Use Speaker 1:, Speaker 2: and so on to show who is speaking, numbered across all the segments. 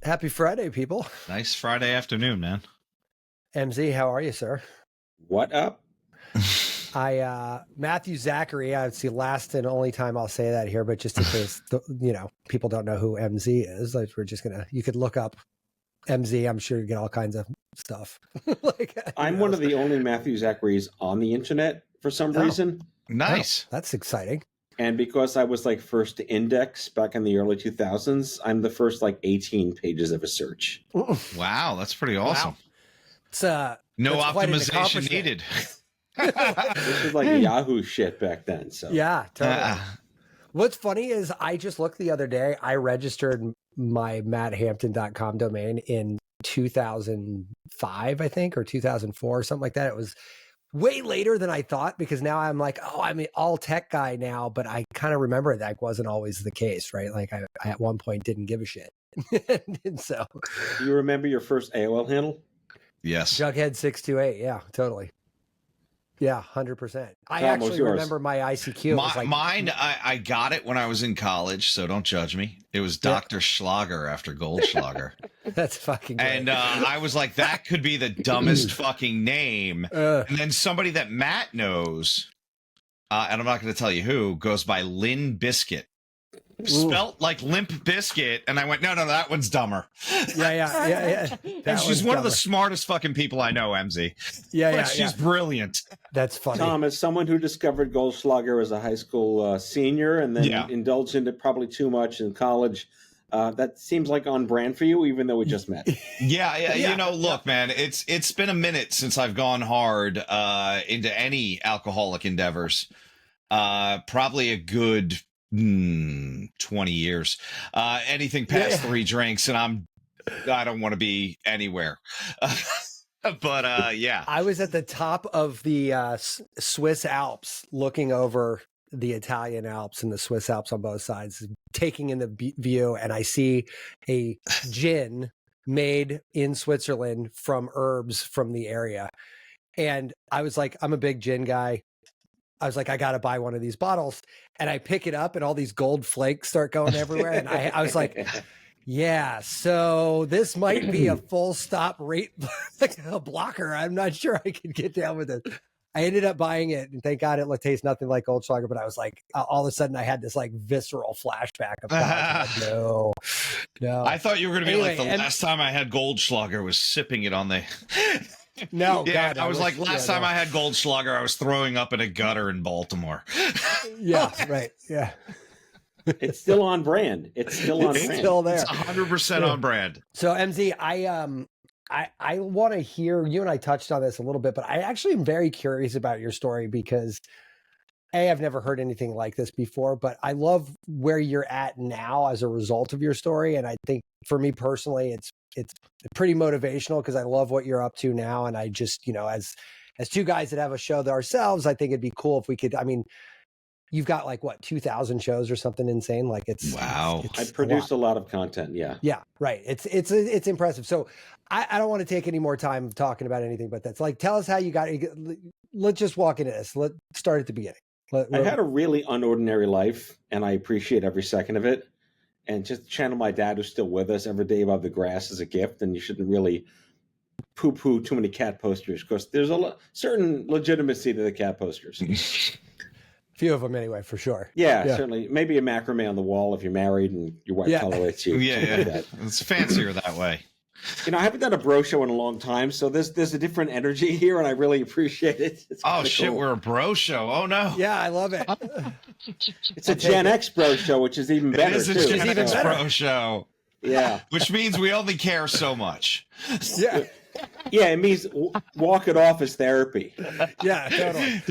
Speaker 1: Happy Friday, people.
Speaker 2: Nice Friday afternoon, man.
Speaker 1: MZ, how are you, sir?
Speaker 3: What up?
Speaker 1: Matthew Zachary, it's the last and only time I'll say that here, but just in case, people don't know who MZ is, like you could look up MZ. I'm sure you get all kinds of stuff.
Speaker 3: I'm one of the only Matthew Zacharys on the internet for some reason.
Speaker 2: Nice.
Speaker 1: That's exciting.
Speaker 3: And because I was first to index back in the early 2000s, I'm the first 18 pages of a search.
Speaker 2: Wow, that's pretty awesome.
Speaker 1: Wow. It's
Speaker 2: no
Speaker 1: that's quite an
Speaker 2: optimization needed.
Speaker 3: This was Yahoo shit back then. So
Speaker 1: yeah, totally. What's funny is I just looked the other day. I registered my matthampton.com domain in 2005, I think, or 2004, or something like that. It was way later than I thought, because now I'm I'm an all tech guy now, but I kind of remember that wasn't always the case, right? I at one point didn't give a shit. And so
Speaker 3: you remember your first AOL handle?
Speaker 2: Yes.
Speaker 1: Jughead628. Yeah, totally. Yeah, 100%. I
Speaker 3: Tom,
Speaker 1: actually remember my ICQ.
Speaker 2: Mine, I got it when I was in college, so don't judge me. It was Dr. Schlager after Goldschlager.
Speaker 1: That's fucking great.
Speaker 2: And I was like, that could be the dumbest fucking name. And then somebody that Matt knows, and I'm not going to tell you who, goes by Lynn Biscuit. Spelt like Limp Biscuit, and I went, no, that one's dumber.
Speaker 1: Yeah.
Speaker 2: And she's one of the smartest fucking people I know, MZ. She's brilliant.
Speaker 1: That's funny.
Speaker 3: Tom, as someone who discovered Goldschlager as a high school senior and then indulged in it probably too much in college, that seems like on brand for you, even though we just met.
Speaker 2: Yeah. Look, man, it's been a minute since I've gone hard into any alcoholic endeavors. Probably a good 20 years. Anything past 3 drinks, and I don't want to be anywhere. But
Speaker 1: I was at the top of the Swiss Alps, looking over the Italian Alps and the Swiss Alps on both sides, taking in the view, and I see a gin made in Switzerland from herbs from the area. And I was like, I'm a big gin guy. I was like, I got to buy one of these bottles. And I pick it up and all these gold flakes start going everywhere. And I was like, yeah, so this might be a full stop rate a blocker. I'm not sure I can get down with it. I ended up buying it, and thank God it tastes nothing like Goldschlager, but I was like, all of a sudden I had this visceral flashback of no.
Speaker 2: I thought you were going to be the last time I had Goldschlager was sipping it on the...
Speaker 1: No,
Speaker 2: God, I was like, last time I had Goldschlager, I was throwing up in a gutter in Baltimore.
Speaker 1: Yeah, right. Yeah.
Speaker 3: It's still on brand. It's still on brand.
Speaker 1: Still there.
Speaker 2: It's 100% on brand.
Speaker 1: So MZ, I want to hear, you and I touched on this a little bit, but I actually am very curious about your story because I've never heard anything like this before, but I love where you're at now as a result of your story. And I think for me personally, it's pretty motivational because I love what you're up to now. And I just, as two guys that have a show ourselves, I think it'd be cool if we could, you've got 2,000 shows or something insane.
Speaker 2: Wow.
Speaker 3: I produced a lot of content. Yeah.
Speaker 1: Yeah. Right. It's impressive. So I don't want to take any more time talking about anything, but that's tell us how you got it. Let's just walk into this. Let's start at the beginning.
Speaker 3: I had a really unordinary life, and I appreciate every second of it. And just channel my dad, who's still with us, every day above the grass is a gift, and you shouldn't really poo-poo too many cat posters because there's a certain legitimacy to the cat posters.
Speaker 1: Few of them anyway, for sure.
Speaker 3: Yeah, certainly. Maybe a macrame on the wall if you're married and your wife tolerates you.
Speaker 2: Yeah. It's fancier that way.
Speaker 3: I haven't done a bro show in a long time, so there's a different energy here, and I really appreciate it.
Speaker 2: Oh, shit, we're a bro show. Oh, no.
Speaker 1: Yeah, I love it.
Speaker 3: It's a Gen X bro show, which is even better,
Speaker 2: It is a Gen X bro show.
Speaker 3: Yeah.
Speaker 2: Which means we only care so much.
Speaker 1: Yeah.
Speaker 3: Yeah, it means walk it off as therapy.
Speaker 1: Yeah, totally.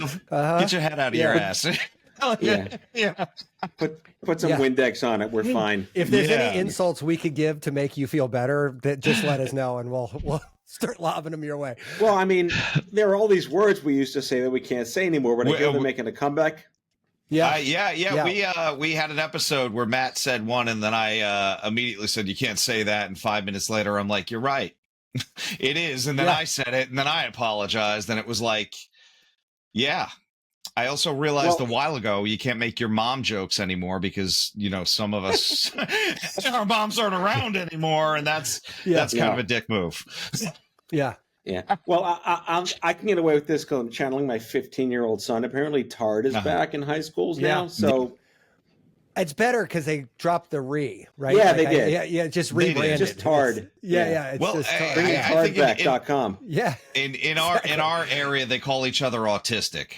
Speaker 2: Get your head out of your ass.
Speaker 3: Yeah. Put some Windex on it. We're fine.
Speaker 1: If there's any insults we could give to make you feel better, just let us know and we'll start lobbing them your way.
Speaker 3: Well, there are all these words we used to say that we can't say anymore, but I feel they're making a comeback.
Speaker 2: Yeah. We had an episode where Matt said one, and then I immediately said, you can't say that. And 5 minutes later, I'm like, you're right. It is. And then I said it, and then I apologized. And it was like, yeah. I also realized a while ago you can't make your mom jokes anymore because some of us our moms aren't around anymore, and that's kind of a dick move.
Speaker 1: Yeah.
Speaker 3: Well, I can get away with this because I'm channeling my 15-year-old son. Apparently, Tard is back in high schools now, so
Speaker 1: it's better because they dropped the right?
Speaker 3: Yeah, they did.
Speaker 1: Just rebranded.
Speaker 3: Just Tard.
Speaker 1: Yeah. It's just Tard.
Speaker 3: Tardback.com.
Speaker 1: Yeah.
Speaker 2: In our area, they call each other autistic.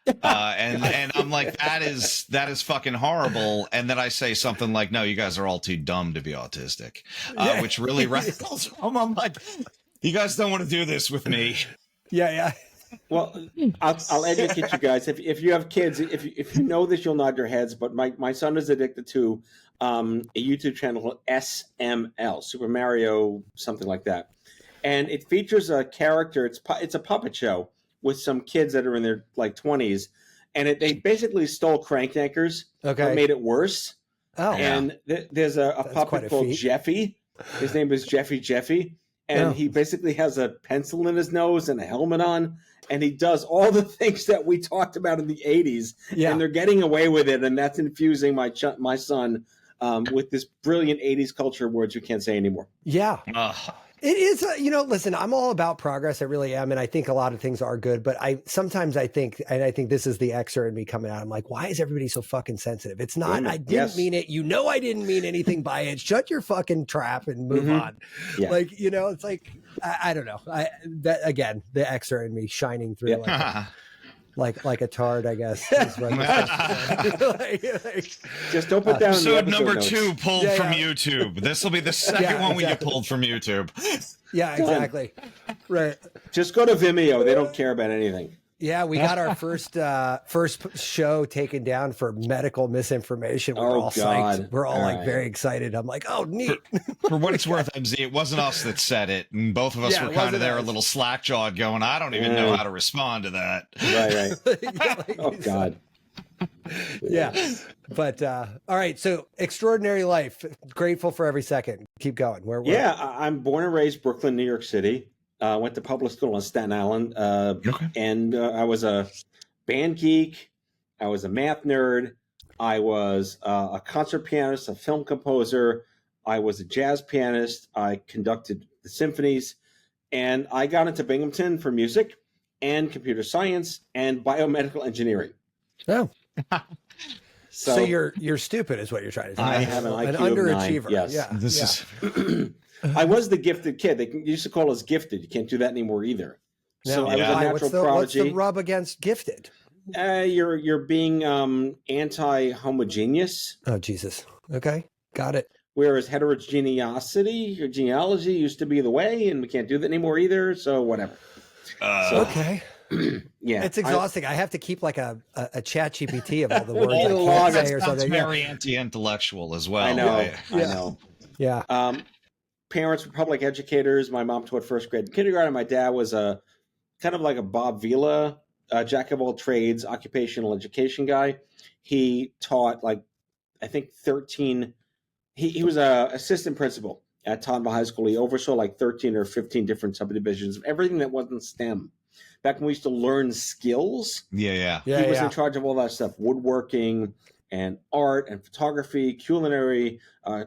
Speaker 2: And I'm like, that is fucking horrible. And then I say something like, no, you guys are all too dumb to be autistic, which really rattles them. I'm like, you guys don't want to do this with me.
Speaker 1: Yeah.
Speaker 3: Well, I'll educate you guys. If you have kids, if you know this, you'll nod your heads. But my son is addicted to a YouTube channel called SML, Super Mario, something like that. And it features a character. It's a puppet show with some kids that are in their 20s, and they basically stole Crank Yankers and made it worse. Oh, and there's a puppet called Jeffy. His name is Jeffy, and he basically has a pencil in his nose and a helmet on, and he does all the things that we talked about in the 80s, and they're getting away with it, and that's infusing my son with this brilliant 80s culture words you can't say anymore.
Speaker 1: Yeah. It is, listen, I'm all about progress. I really am. And I think a lot of things are good, but sometimes I think this is the Xer in me coming out. I'm like, why is everybody so fucking sensitive? It's not, I didn't mean it. I didn't mean anything by it. Shut your fucking trap and move on. Yeah. It's like, I don't know. Again, the Xer in me shining through like a tard, I guess. Is what
Speaker 3: just don't put down
Speaker 2: episode number notes. 2 pulled from YouTube. This will be the second one we get pulled from YouTube.
Speaker 1: Yeah, exactly. Right.
Speaker 3: Just go to Vimeo. They don't care about anything.
Speaker 1: Yeah, we got our first show taken down for medical misinformation. We're all psyched. We're all very excited. I'm like, oh, neat.
Speaker 2: For what it's worth, MZ, it wasn't us that said it. And both of us were kind of there a little slack-jawed going, I don't even know how to respond to that.
Speaker 3: Right. Oh, God.
Speaker 1: Yeah. But, all right. So extraordinary life. Grateful for every second. Keep going.
Speaker 3: I'm born and raised Brooklyn, New York City. Went to public school on Staten Island, and I was a band geek. I was a math nerd. I was a concert pianist, a film composer. I was a jazz pianist. I conducted the symphonies, and I got into Binghamton for music and computer science and biomedical engineering.
Speaker 1: Oh. So you're stupid is what you're trying to say.
Speaker 3: I have an IQ
Speaker 1: an underachiever.
Speaker 3: Of 9. Yes.
Speaker 1: Yeah.
Speaker 2: This is...
Speaker 3: I was the gifted kid. They used to call us gifted. You can't do that anymore either. So I was a natural prodigy.
Speaker 1: What's the rub against gifted?
Speaker 3: You're being anti-homogeneous.
Speaker 1: Oh, Jesus. Okay. Got it.
Speaker 3: Whereas heterogeneity or genealogy used to be the way, and we can't do that anymore either. So whatever.
Speaker 1: Okay.
Speaker 3: Yeah.
Speaker 1: It's exhausting. I have to keep like a chat GPT of all the words I can't say or something.
Speaker 2: Very anti-intellectual as well.
Speaker 3: I know. I know.
Speaker 1: Yeah.
Speaker 3: Parents were public educators. My mom taught first grade and kindergarten. My dad was a kind of like a Bob Vila, jack of all trades, occupational education guy. He taught I think 13. He was a assistant principal at Tonville High School. He oversaw 13 or 15 different subdivisions of everything that wasn't STEM. Back when we used to learn skills.
Speaker 2: Yeah.
Speaker 3: He was in charge of all that stuff, woodworking and art and photography, culinary,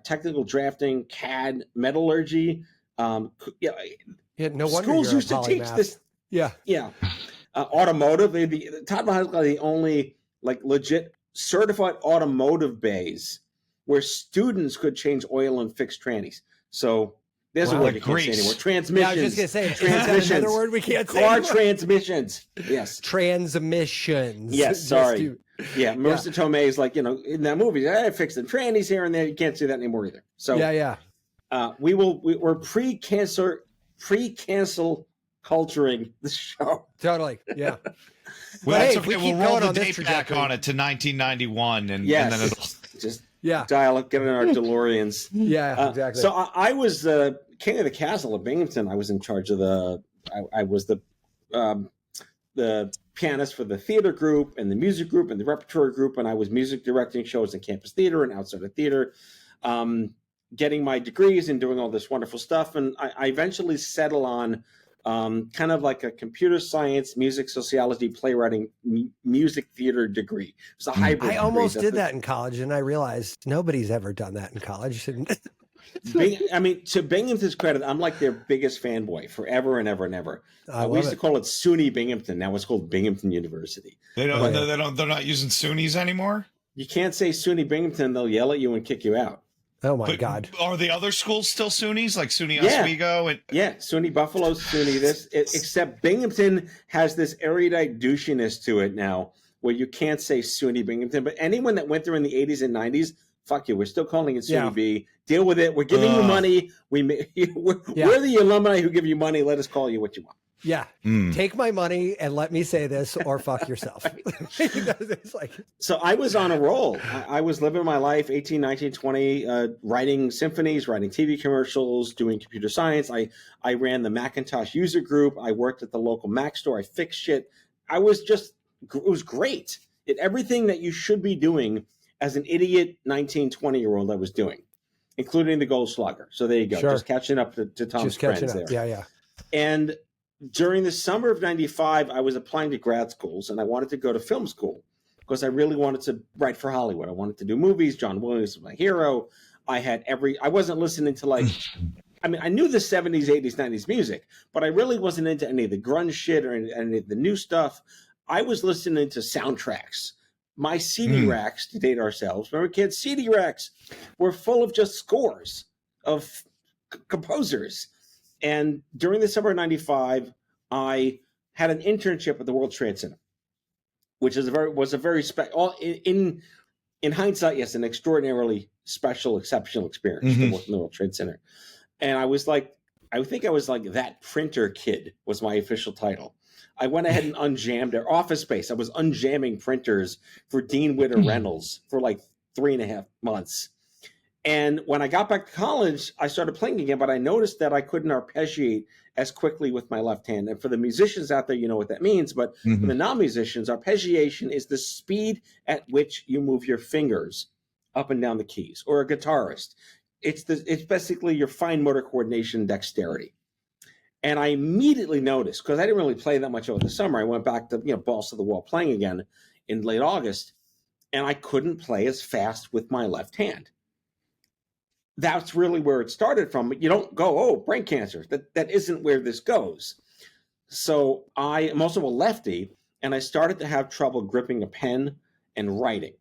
Speaker 3: technical drafting, CAD, metallurgy.
Speaker 1: No wonder
Speaker 3: schools used to teach this. Yeah. Automotive. Tonville High School are the only legit certified automotive bays where students could change oil and fix trannies. So there's a word you can't say anymore. Transmissions.
Speaker 1: Yeah, I was just going to say, transmissions. Another word we can't say
Speaker 3: anymore? Transmissions. Yes.
Speaker 1: Transmissions.
Speaker 3: Yes, sorry. Yeah, Marissa Tomei is in that movie, I fixed the trannies here and there. You can't do that anymore either. So we're pre-cancel culturing the show.
Speaker 1: Totally. Yeah.
Speaker 2: Well, that's okay. We'll roll the date back on it to 1991 and then it'll
Speaker 3: just dial up, get in our DeLoreans.
Speaker 1: Yeah, exactly.
Speaker 3: So I was the king of the castle of Binghamton. I was in charge of I was the pianist for the theater group and the music group and the repertory group, and I was music directing shows in campus theater and outside of theater, getting my degrees and doing all this wonderful stuff. And I eventually settle on kind of like a computer science, music sociology, playwriting, music theater degree. It was a hybrid.
Speaker 1: I almost did that in college, and I realized nobody's ever done that in college.
Speaker 3: I mean, to Binghamton's credit, I'm like their biggest fanboy forever and ever and ever. We used to call it SUNY Binghamton. Now it's called Binghamton University.
Speaker 2: They're not using SUNYs anymore?
Speaker 3: You can't say SUNY Binghamton. They'll yell at you and kick you out.
Speaker 1: Oh my God!
Speaker 2: Are the other schools still SUNYs, like SUNY Oswego?
Speaker 3: SUNY Buffalo, SUNY this. Except Binghamton has this erudite douchiness to it now, where you can't say SUNY Binghamton. But anyone that went there in the 80s and 90s, fuck you. We're still calling it SUNY B. Deal with it. We're giving you money. We're the alumni who give you money. Let us call you what you want.
Speaker 1: Yeah. Take my money and let me say this, or fuck yourself. It's like...
Speaker 3: So I was on a roll. I was living my life, 18, 19, 20, writing symphonies, writing TV commercials, doing computer science. I ran the Macintosh user group. I worked at the local Mac store. I fixed shit. It was great. Everything that you should be doing as an idiot 19, 20-year-old I was doing, including the Goldschlager. So there you go. Sure. Just catching up to Tom's friends there.
Speaker 1: Yeah.
Speaker 3: And during the summer of 95, I was applying to grad schools, and I wanted to go to film school because I really wanted to write for Hollywood. I wanted to do movies. John Williams was my hero. I wasn't listening to I knew the 70s, 80s, 90s music, but I really wasn't into any of the grunge shit or any of the new stuff. I was listening to soundtracks. My CD racks, to date ourselves, remember kids, CD racks were full of just scores of composers. And during the summer of 95, I had an internship at the World Trade Center, which was a very special, in hindsight, yes, an extraordinarily special, exceptional experience to work in the World Trade Center. And I think I was like that printer kid was my official title. I went ahead and unjammed their office space. I was unjamming printers for Dean Witter Reynolds for like 3.5 months. And when I got back to college, I started playing again, but I noticed that I couldn't arpeggiate as quickly with my left hand. And for the musicians out there, you know what that means. But for the non-musicians, arpeggiation is the speed at which you move your fingers up and down the keys. Or a guitarist, it's basically your fine motor coordination dexterity. And I immediately noticed, because I didn't really play that much over the summer, I went back to balls to the wall playing again in late August, and I couldn't play as fast with my left hand. That's really where it started from. But you don't go, oh, brain cancer. That isn't where this goes. So I'm also a lefty, and I started to have trouble gripping a pen and writing.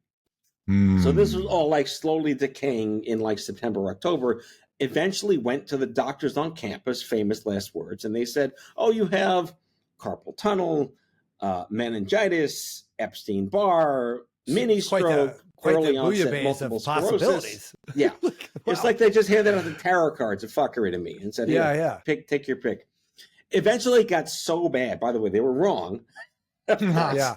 Speaker 3: So this was all like slowly decaying in like September, October. Eventually went to the doctors on campus, famous last words, and they said, oh, you have carpal tunnel, meningitis, Epstein-Barr, mini stroke, early onset multiple sclerosis. Yeah. Wow. It's like they just handed out the tarot cards of fuckery to me and said, take your pick. Eventually it got so bad. By the way, they were wrong.
Speaker 1: Yeah.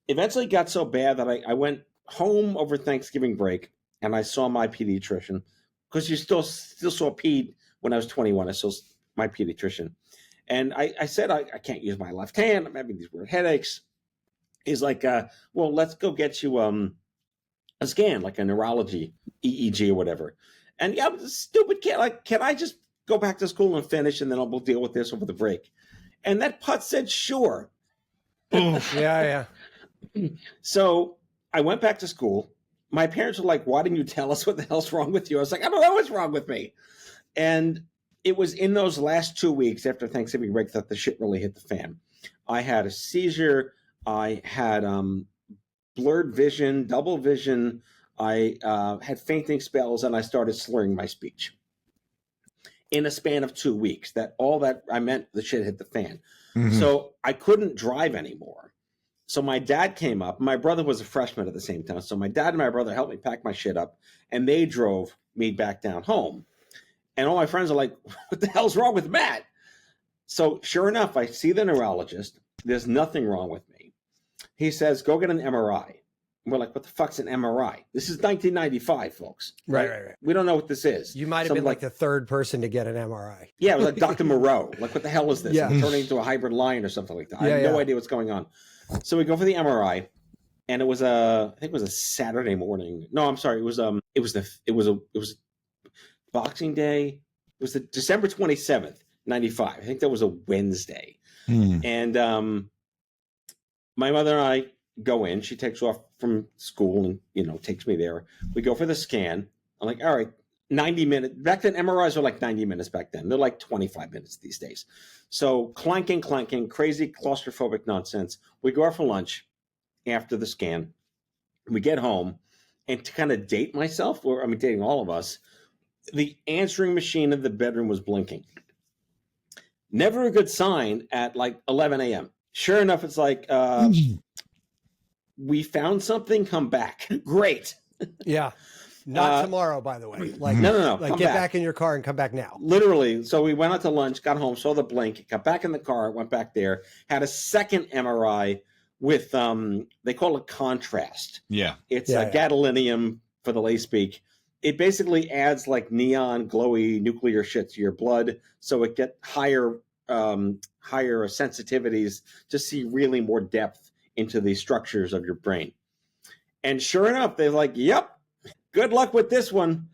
Speaker 3: Eventually it got so bad that I went home over Thanksgiving break and I saw my pediatrician, because you still saw ped when I was 21. I saw my pediatrician. And I said, I can't use my left hand. I'm having these weird headaches. He's like, well, let's go get you a scan, like a neurology EEG or whatever. And I'm a stupid kid. Like, can I just go back to school and finish, and then we'll deal with this over the break? And that putt said, sure.
Speaker 1: Yeah.
Speaker 3: So I went back to school. My parents were like, why didn't you tell us what the hell's wrong with you? I was like, I don't know what's wrong with me. And it was in those last 2 weeks after Thanksgiving break that the shit really hit the fan. I had a seizure. I had blurred vision, double vision. I had fainting spells, and I started slurring my speech. In a span of 2 weeks, I meant the shit hit the fan. So I couldn't drive anymore. So my dad came up. My brother was a freshman at the same time. So my dad and my brother helped me pack my shit up, and they drove me back down home. And all my friends are like, what the hell's wrong with Matt? So sure enough, I see the neurologist. There's nothing wrong with me. He says, go get an MRI. We're like, what the fuck's an MRI? This is 1995, folks.
Speaker 1: Right.
Speaker 3: We don't know what this is.
Speaker 1: You might have been like the third person to get an MRI.
Speaker 3: Yeah, it was like Dr. Moreau. Like, what the hell is this?
Speaker 1: Yeah.
Speaker 3: I'm turning into a hybrid lion or something like that. I have no idea what's going on. So we go for the MRI, and it was I think it was a Saturday morning. No, I'm sorry. It was Boxing Day. It was the December 27th. 95. I think that was a Wednesday.
Speaker 2: Hmm.
Speaker 3: And my mother and I go in. She takes off from school and, takes me there. We go for the scan. I'm like, all right, 90 minutes. Back then, MRIs were like 90 minutes back then. They're like 25 minutes these days. So clanking, crazy claustrophobic nonsense. We go out for lunch after the scan. We get home. And to kind of date myself, or dating all of us, the answering machine in the bedroom was blinking. Never a good sign at like 11 a.m. Sure enough, it's like, we found something, come back. Great.
Speaker 1: Yeah. Not tomorrow, by the way. Like,
Speaker 3: no.
Speaker 1: Like, get back in your car and come back now.
Speaker 3: Literally. So we went out to lunch, got home, saw the blink, got back in the car, went back there, had a second MRI with, they call it contrast.
Speaker 2: Yeah.
Speaker 3: It's gadolinium for the lay speak. It basically adds like neon, glowy nuclear shit to your blood, so it get higher sensitivities to see really more depth into the structures of your brain. And sure enough, they're like, yep, good luck with this one.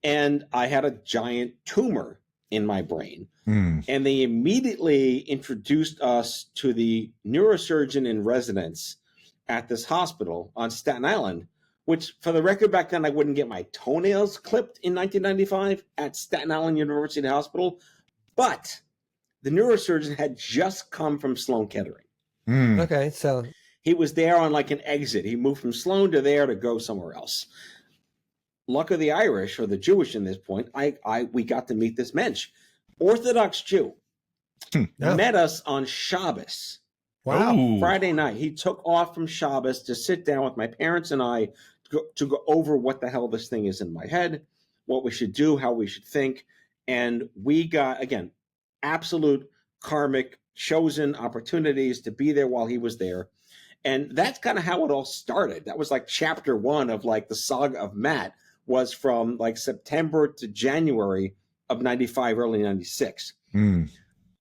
Speaker 3: And I had a giant tumor in my brain. And they immediately introduced us to the neurosurgeon in residence at this hospital on Staten Island, which, for the record, back then I wouldn't get my toenails clipped in 1995 at Staten Island University Hospital. But the neurosurgeon had just come from Sloan Kettering.
Speaker 1: Okay, so
Speaker 3: he was there on like an exit. He moved from Sloan to there to go somewhere else. Luck of the Irish, or the Jewish in this point, we got to meet this mensch. Orthodox Jew. Met us on Shabbos.
Speaker 1: Wow.
Speaker 2: Ooh.
Speaker 3: Friday night. He took off from Shabbos to sit down with my parents and I to go over what the hell this thing is in my head, what we should do, how we should think. And we got, again, absolute karmic chosen opportunities to be there while he was there. And that's kind of how it all started. That was like chapter 1 of like the saga of Matt, was from like September to January of 95, early 96.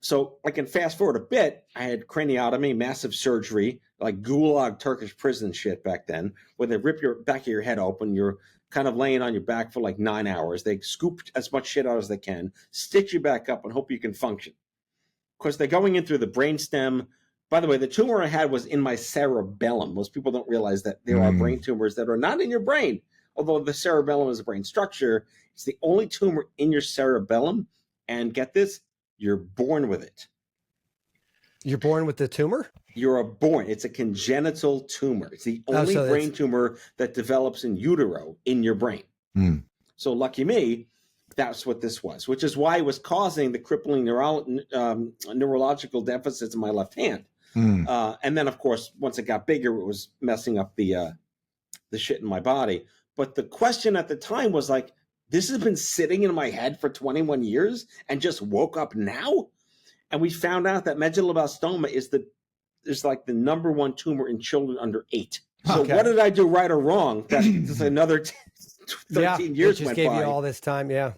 Speaker 3: So I can fast forward a bit. I had craniotomy, massive surgery, like gulag Turkish prison shit back then, where they rip your back of your head open. You're kind of laying on your back for like 9 hours. They scoop as much shit out as they can, stitch you back up, and hope you can function. Of course, they're going in through the brainstem. By the way, the tumor I had was in my cerebellum. Most people don't realize that there are brain tumors that are not in your brain. Although the cerebellum is a brain structure, it's the only tumor in your cerebellum. And get this, you're born with it.
Speaker 1: You're born with the tumor?
Speaker 3: You're born. It's a congenital tumor. It's the only brain tumor that develops in utero in your brain. So lucky me, that's what this was, which is why it was causing the crippling neurological deficits in my left hand. And then, of course, once it got bigger, it was messing up the shit in my body. But the question at the time was like, this has been sitting in my head for 21 years and just woke up now? And we found out that medulloblastoma is like the number 1 tumor in children under 8. So what did I do right or wrong? That just another 13 years went by.
Speaker 1: Just gave you all this time, yeah.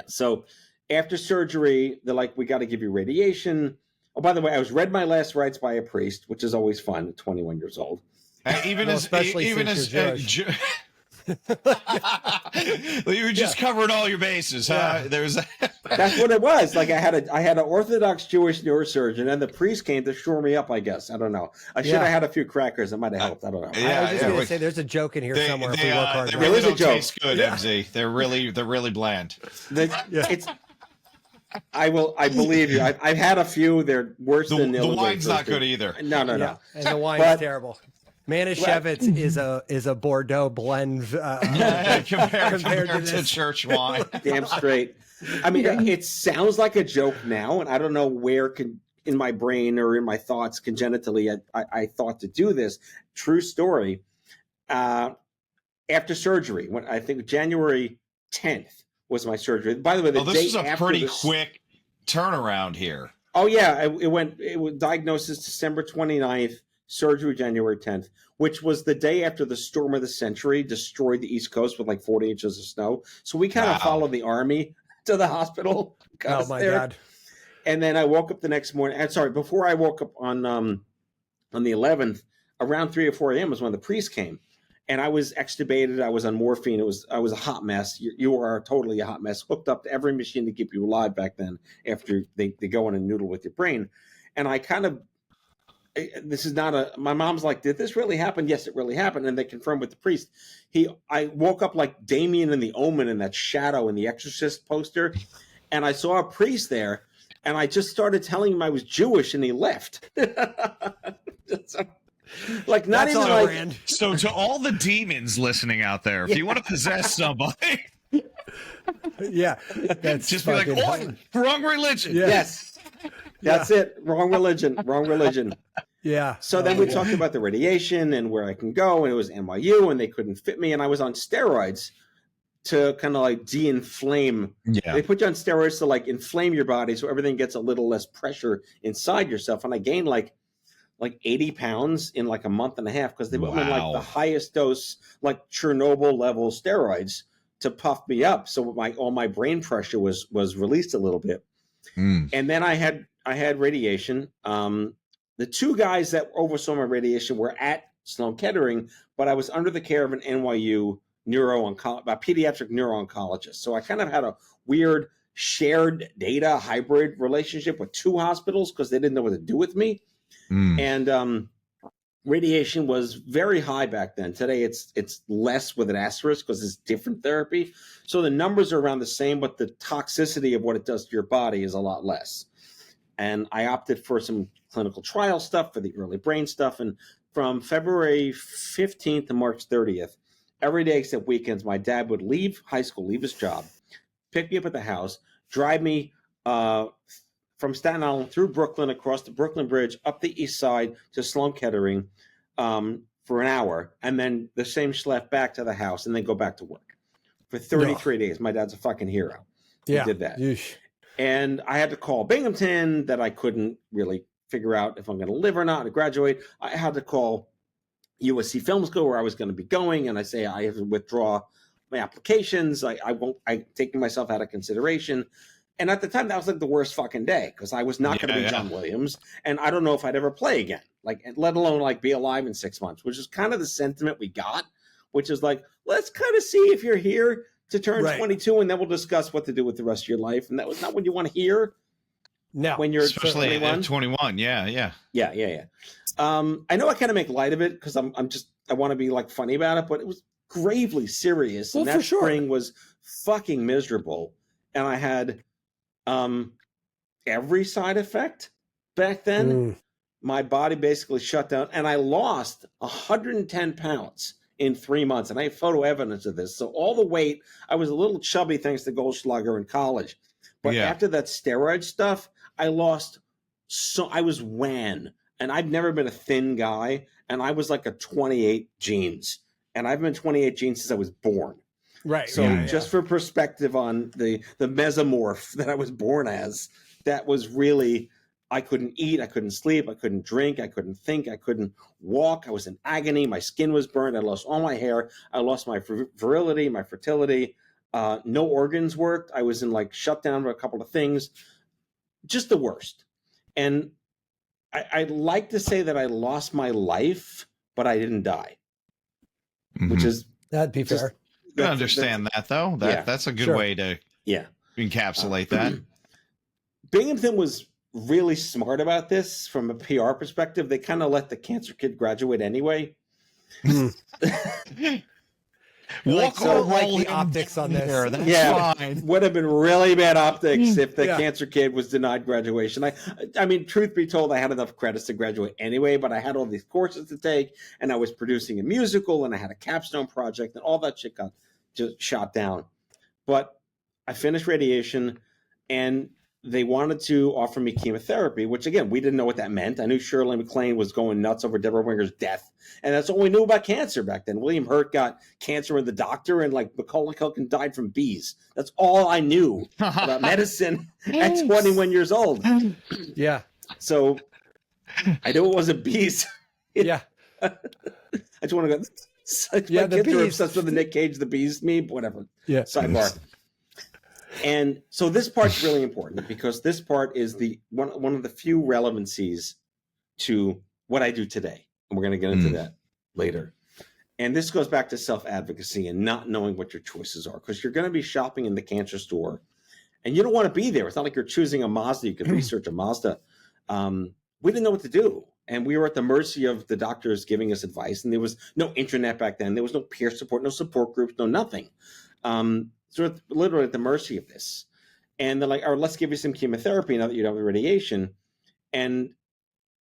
Speaker 3: So after surgery, they're like, we got to give you radiation. Oh, by the way, I was read my last rites by a priest, which is always fun at 21 years old.
Speaker 2: You just covered all your bases, huh?
Speaker 3: Yeah. That's what it was. Like I had an Orthodox Jewish neurosurgeon, and the priest came to shore me up. I guess I don't know. I should have had a few crackers. It might have helped. I don't know.
Speaker 1: I was just going to say, there's a joke in here somewhere. If we work hard,
Speaker 2: they really don't taste good, MZ. They're really bland.
Speaker 3: I believe you. I've had a few. They're worse than
Speaker 2: the wine's not good either.
Speaker 3: No.
Speaker 1: And the wine's terrible. Manischewitz is a Bordeaux blend
Speaker 2: compared to church wine.
Speaker 3: Damn straight. I mean, it sounds like a joke now, and I don't know where in my brain or in my thoughts congenitally I thought to do this. True story. After surgery, when I think January 10th was my surgery. By the way,
Speaker 2: this is a pretty quick turnaround here.
Speaker 3: Oh yeah, it was diagnosis December 29th. Surgery January 10th, which was the day after the storm of the century destroyed the East Coast with like 40 inches of snow. So we kind of followed the army to the hospital.
Speaker 1: Oh my God.
Speaker 3: And then I woke up the next morning. Before I woke up on the 11th, around 3 or 4 a.m. was when the priest came. and I was extubated. I was on morphine. I was a hot mess. You are totally a hot mess, hooked up to every machine to keep you alive back then after they go in and noodle with your brain. And I kind of, this is not a, my mom's like, did this really happen? Yes, it really happened. And they confirmed with the priest. I woke up like Damien in The Omen in that shadow in the Exorcist poster. And I saw a priest there. And I just started telling him I was Jewish, and he left. Like, not
Speaker 1: That's
Speaker 3: even
Speaker 1: on
Speaker 3: like
Speaker 1: brand.
Speaker 2: So to all the demons listening out there, if you want to possess somebody,
Speaker 1: Yeah, that's
Speaker 2: just be like,
Speaker 1: fucking-
Speaker 2: oh, wrong religion.
Speaker 1: Yeah.
Speaker 3: yes, that's it. Wrong religion. Wrong religion.
Speaker 1: Yeah.
Speaker 3: So then we talked about the radiation and where I can go, and it was NYU, and they couldn't fit me, and I was on steroids to kind of like de-inflame.
Speaker 2: Yeah.
Speaker 3: They put you on steroids to like inflame your body so everything gets a little less pressure inside yourself, and I gained like 80 pounds in like a month and a half because they put me in like the highest dose, like Chernobyl level steroids to puff me up. So all my brain pressure was released a little bit. And then I had radiation. The two guys that oversaw my radiation were at Sloan Kettering, but I was under the care of an NYU pediatric neuro-oncologist. So I kind of had a weird shared data hybrid relationship with two hospitals because they didn't know what to do with me. And radiation was very high back then. Today it's less with an asterisk because it's different therapy. So the numbers are around the same, but the toxicity of what it does to your body is a lot less. And I opted for some clinical trial stuff for the early brain stuff. And from February 15th to March 30th, every day except weekends, my dad would leave high school, leave his job, pick me up at the house, drive me from Staten Island through Brooklyn, across the Brooklyn Bridge, up the east side to Sloan Kettering for an hour, and then the same schlep back to the house, and then go back to work for 33 days. My dad's a fucking hero.
Speaker 1: Yeah.
Speaker 3: He did that.
Speaker 1: Yeesh.
Speaker 3: And I had to call Binghamton that I couldn't really figure out if I'm going to live or not to graduate. I had to call USC Film School where I was going to be going, and I say I have to withdraw my applications. I'm taking myself out of consideration. And at the time, that was like the worst fucking day because I was not going to be John Williams, and I don't know if I'd ever play again, like let alone like be alive in 6 months, which is kind of the sentiment we got, which is like, let's kind of see if you're here to turn 22, and then we'll discuss what to do with the rest of your life. And that was not what you want to hear.
Speaker 1: No,
Speaker 3: when you're
Speaker 2: especially
Speaker 3: 21.
Speaker 2: 21. Yeah.
Speaker 3: I know I kind of make light of it because I want to be like funny about it, but it was gravely serious.
Speaker 1: Well,
Speaker 3: and that
Speaker 1: for sure.
Speaker 3: spring was fucking miserable. And I had every side effect back then. My body basically shut down, and I lost 110 pounds in 3 months. And I have photo evidence of this. So all the weight, I was a little chubby thanks to Goldschlager in college. But after that steroid stuff, I lost. So I was wan, and I've never been a thin guy. And I was like a 28 jeans, and I've been 28 jeans since I was born.
Speaker 1: Right.
Speaker 3: So just for perspective on the mesomorph that I was born as, that was really, I couldn't eat, I couldn't sleep, I couldn't drink, I couldn't think, I couldn't walk. I was in agony. My skin was burned. I lost all my hair. I lost my virility, my fertility. No organs worked. I was in like shutdown for a couple of things. Just the worst. And I'd like to say that I lost my life, but I didn't die, which is
Speaker 1: that'd be fair.
Speaker 2: I understand that though. That's a good way to encapsulate that.
Speaker 3: Binghamton was really smart about this from a PR perspective. They kind of let the cancer kid graduate anyway.
Speaker 1: Like the optics on this.
Speaker 2: That's fine.
Speaker 3: Would have been really bad optics if the cancer kid was denied graduation. I mean, truth be told, I had enough credits to graduate anyway, but I had all these courses to take, and I was producing a musical, and I had a capstone project, and all that shit got just shot down. But I finished radiation, and they wanted to offer me chemotherapy, which, again, we didn't know what that meant. I knew Shirley MacLaine was going nuts over Deborah Winger's death, and that's all we knew about cancer back then. William Hurt got cancer in The Doctor, and, like, Macaulay Culkin died from bees. That's all I knew about medicine at 21 years old.
Speaker 1: Yeah.
Speaker 3: So I knew it wasn't bees.
Speaker 1: Yeah.
Speaker 3: I just want to go, my
Speaker 1: the
Speaker 3: kids are
Speaker 1: bees.
Speaker 3: obsessed with the Nick Cage, the bees meme, whatever.
Speaker 1: Yeah.
Speaker 3: Sidebar. And so this part's really important because this part is the one of the few relevancies to what I do today. And we're going to get into that later. And this goes back to self-advocacy and not knowing what your choices are, because you're going to be shopping in the cancer store and you don't want to be there. It's not like you're choosing a Mazda. You can research a Mazda. We didn't know what to do. And we were at the mercy of the doctors giving us advice. And there was no internet back then. There was no peer support, no support groups, no nothing. So we're literally at the mercy of this. And they're like, all right, let's give you some chemotherapy now that you don't have the radiation. And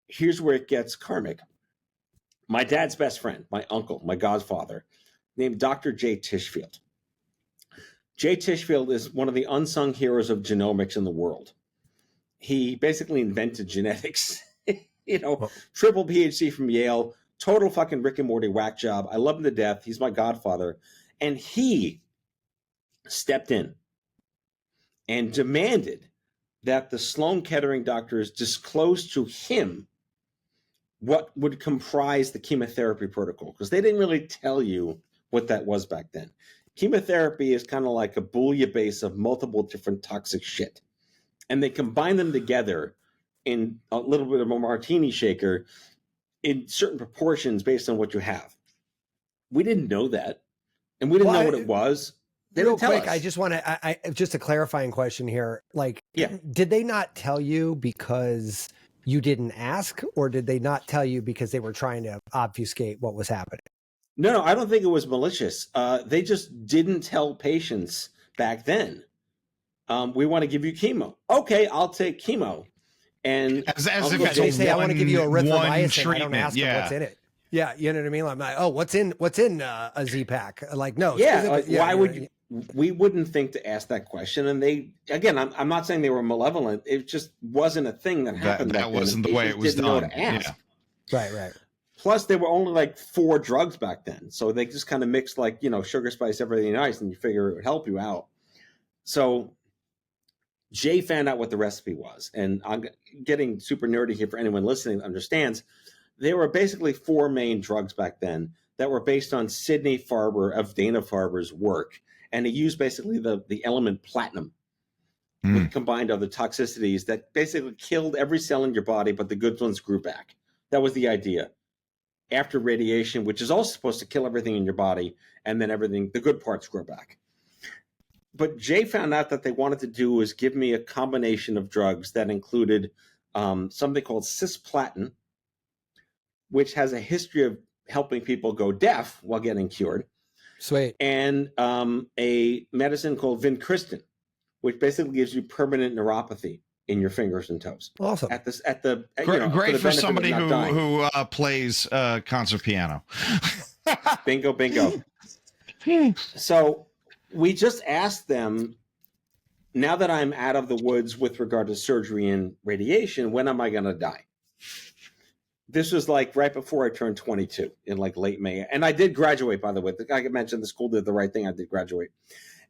Speaker 3: here's where it gets karmic. My dad's best friend, my uncle, my godfather, named Dr. J. Tishfield. J. Tishfield is one of the unsung heroes of genomics in the world. He basically invented genetics, triple PhD from Yale, total fucking Rick and Morty whack job. I love him to death. He's my godfather. And he stepped in and demanded that the Sloan Kettering doctors disclose to him what would comprise the chemotherapy protocol, because they didn't really tell you what that was back then. Chemotherapy is kind of like a bouillabaisse of multiple different toxic shit. And they combine them together in a little bit of a martini shaker in certain proportions based on what you have. We didn't know that. And we didn't know what it was. They
Speaker 1: Real
Speaker 3: didn't tell
Speaker 1: quick,
Speaker 3: us.
Speaker 1: I just want to, I just a clarifying question here. Like,
Speaker 3: Yeah.
Speaker 1: Did they not tell you because you didn't ask, or did they not tell you because they were trying to obfuscate what was happening?
Speaker 3: No, I don't think it was malicious. They just didn't tell patients back then. We want to give you chemo. Okay, I'll take chemo. And
Speaker 2: As
Speaker 1: Yeah,
Speaker 2: if
Speaker 1: they say I want to give you a
Speaker 2: one
Speaker 1: erythromycin. I don't ask them
Speaker 2: yeah.
Speaker 1: what's in it. Yeah, you know what I mean. I'm like, oh, what's in a Z-Pack? Like, no.
Speaker 3: Yeah, like, why would you? We wouldn't think to ask that question. And they, again, I'm not saying they were malevolent. It just wasn't a thing that happened.
Speaker 2: That wasn't the way it was
Speaker 3: didn't know
Speaker 2: done.
Speaker 3: to ask.
Speaker 2: Yeah.
Speaker 1: Right.
Speaker 3: Plus, there were only like 4 drugs back then, so they just kind of mixed like sugar, spice, everything nice, and you figure it would help you out. So Jay found out what the recipe was, and I'm getting super nerdy here for anyone listening that understands. There were basically 4 main drugs back then that were based on Sidney Farber of Dana-Farber's work, and he used basically the element platinum with combined other toxicities that basically killed every cell in your body, but the good ones grew back. That was the idea. After radiation, which is also supposed to kill everything in your body, and then the good parts grow back. But Jay found out that they wanted to do was give me a combination of drugs that included something called cisplatin, which has a history of helping people go deaf while getting cured.
Speaker 1: Sweet.
Speaker 3: And a medicine called vincristine, which basically gives you permanent neuropathy in your fingers and toes.
Speaker 1: Awesome.
Speaker 2: Great for somebody who plays concert piano.
Speaker 3: Bingo. So we just asked them, now that I'm out of the woods with regard to surgery and radiation, when am I going to die? This was like right before I turned 22 in like late May. And I did graduate, by the way. I mentioned the school did the right thing. I did graduate.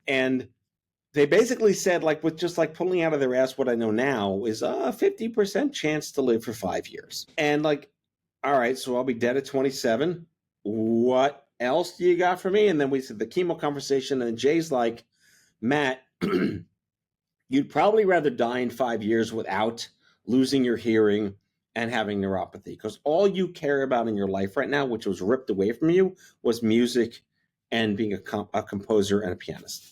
Speaker 3: And they basically said, like, with just like pulling out of their ass what I know now is a 50% chance to live for 5 years. And like, all right, so I'll be dead at 27. What else do you got for me? And then we said the chemo conversation. And Jay's like, Matt, you'd probably rather die in 5 years without losing your hearing and having neuropathy, because all you care about in your life right now, which was ripped away from you, was music and being a composer and a pianist.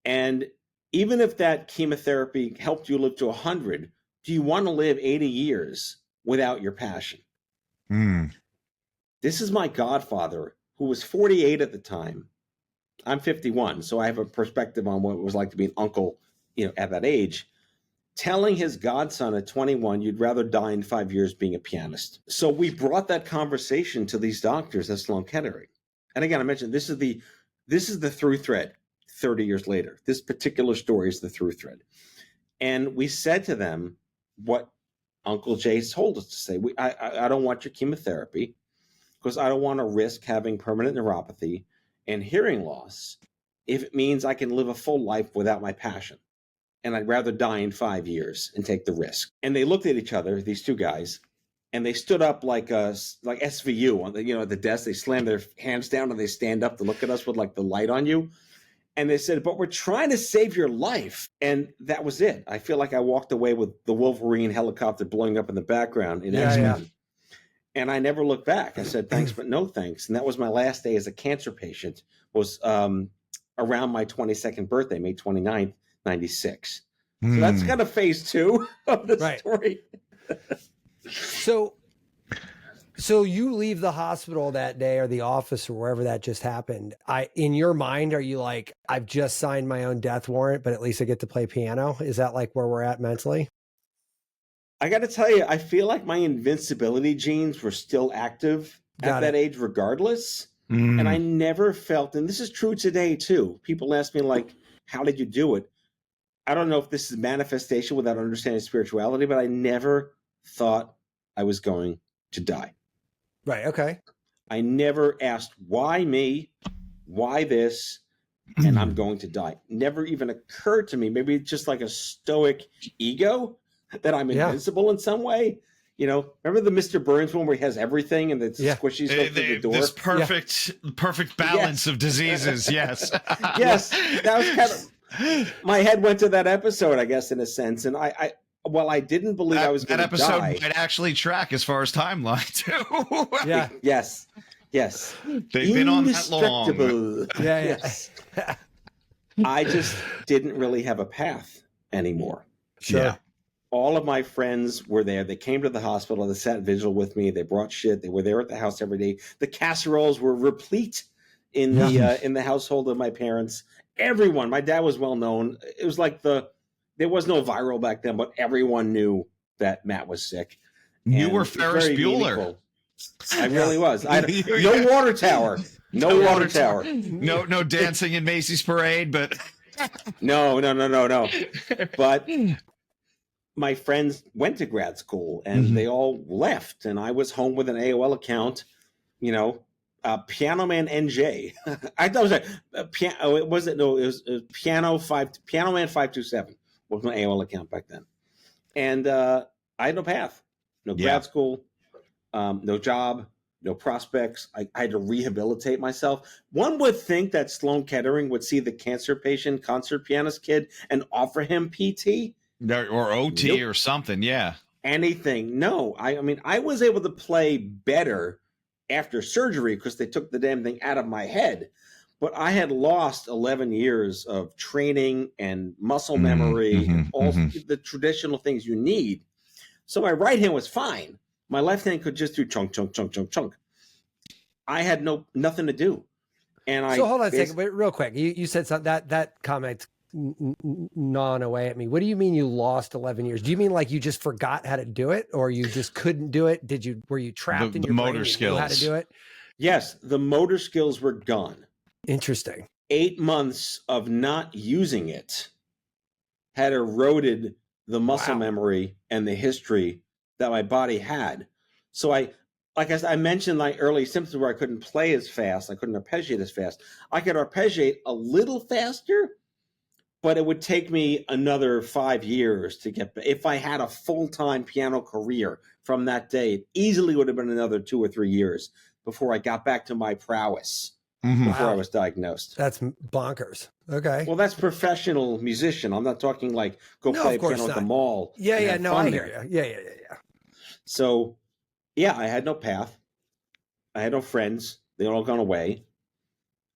Speaker 3: And even if that chemotherapy helped you live to 100, do you want to live 80 years without your passion? This is my godfather, who was 48 at the time. I'm 51, so I have a perspective on what it was like to be an uncle, at that age, telling his godson at 21, you'd rather die in 5 years being a pianist. So we brought that conversation to these doctors at Sloan Kettering. And again, I mentioned this is the through thread 30 years later. This particular story is the through thread. And we said to them what Uncle Jay told us to say. I don't want your chemotherapy because I don't want to risk having permanent neuropathy and hearing loss if it means I can live a full life without my passion. And I'd rather die in 5 years and take the risk. And they looked at each other, these 2 guys, and they stood up like SVU on the, at the desk. They slammed their hands down and they stand up to look at us with like the light on you. And they said, but we're trying to save your life. And that was it. I feel like I walked away with the Wolverine helicopter blowing up in the background in X-Men. And I never looked back. I said, thanks, but no thanks. And that was my last day as a cancer patient, was around my 22nd birthday, May 29th, 96. So that's kind of phase 2 of the story.
Speaker 1: So you leave the hospital that day, or the office, or wherever that just happened. In your mind, are you like, I've just signed my own death warrant, but at least I get to play piano? Is that like where we're at mentally?
Speaker 3: I got to tell you, I feel like my invincibility genes were still active at that age regardless. And I never felt, and this is true today too, people ask me like, how did you do it? I don't know if this is manifestation without understanding spirituality, but I never thought I was going to die.
Speaker 1: Right. Okay.
Speaker 3: I never asked, why me? Why this? And I'm going to die. Never even occurred to me. Maybe it's just like a stoic ego that I'm invincible in some way. You know, remember the Mr. Burns one where he has everything and the squishies go through the door?
Speaker 2: This perfect balance of diseases. Yes.
Speaker 3: Yes. That was kind of, my head went to that episode, I guess, in a sense. And I didn't believe I was going to die. That episode
Speaker 2: might actually track as far as timeline too.
Speaker 1: Yeah.
Speaker 3: Yes. Yes.
Speaker 2: They've been on that long.
Speaker 1: Yeah.
Speaker 3: Yes. I just didn't really have a path anymore.
Speaker 1: Sure.
Speaker 3: Yeah. All of my friends were there. They came to the hospital. They sat vigil with me. They brought shit. They were there at the house every day. The casseroles were replete in the household of my parents. Everyone. My dad was well known. It was like there was no viral back then, but everyone knew that Matt was sick.
Speaker 2: You were Ferris Bueller.
Speaker 3: Meaningful. I really was. No water tower. No water tower.
Speaker 2: No dancing in Macy's parade, but
Speaker 3: no. But my friends went to grad school and they all left, and I was home with an AOL account, you know, Piano Man NJ. I thought it was Piano Man 527 was my AOL account back then. And I had no path, no grad school, no job, no prospects. I had to rehabilitate myself. One would think that Sloan Kettering would see the cancer patient concert pianist kid and offer him PT.
Speaker 2: Or OT or something,
Speaker 3: anything. No, I mean, I was able to play better after surgery because they took the damn thing out of my head. But I had lost 11 years of training and muscle memory and all the traditional things you need. So my right hand was fine. My left hand could just do chunk, chunk, chunk, chunk, chunk. I had nothing to do. And
Speaker 1: so hold on a second, wait, real quick. You said something that comment gnawing away at me. What do you mean you lost 11 years? Do you mean like you just forgot how to do it, or you just couldn't do it? Were you trapped in your
Speaker 2: motor
Speaker 1: brain
Speaker 2: skills?
Speaker 1: You knew how to do it?
Speaker 3: Yes, the motor skills were gone.
Speaker 1: Interesting.
Speaker 3: 8 months of not using it had eroded the muscle memory and the history that my body had. So I mentioned like early symptoms where I couldn't play as fast. I couldn't arpeggiate as fast. I could arpeggiate a little faster, but it would take me another 5 years to get. If I had a full-time piano career from that day, it easily would have been another 2 or 3 years before I got back to my prowess before I was diagnosed.
Speaker 1: That's bonkers. Okay.
Speaker 3: Well, that's professional musician. I'm not talking like go play piano at the mall.
Speaker 1: Yeah. No, I hear you. Yeah.
Speaker 3: So, I had no path. I had no friends. They all gone away.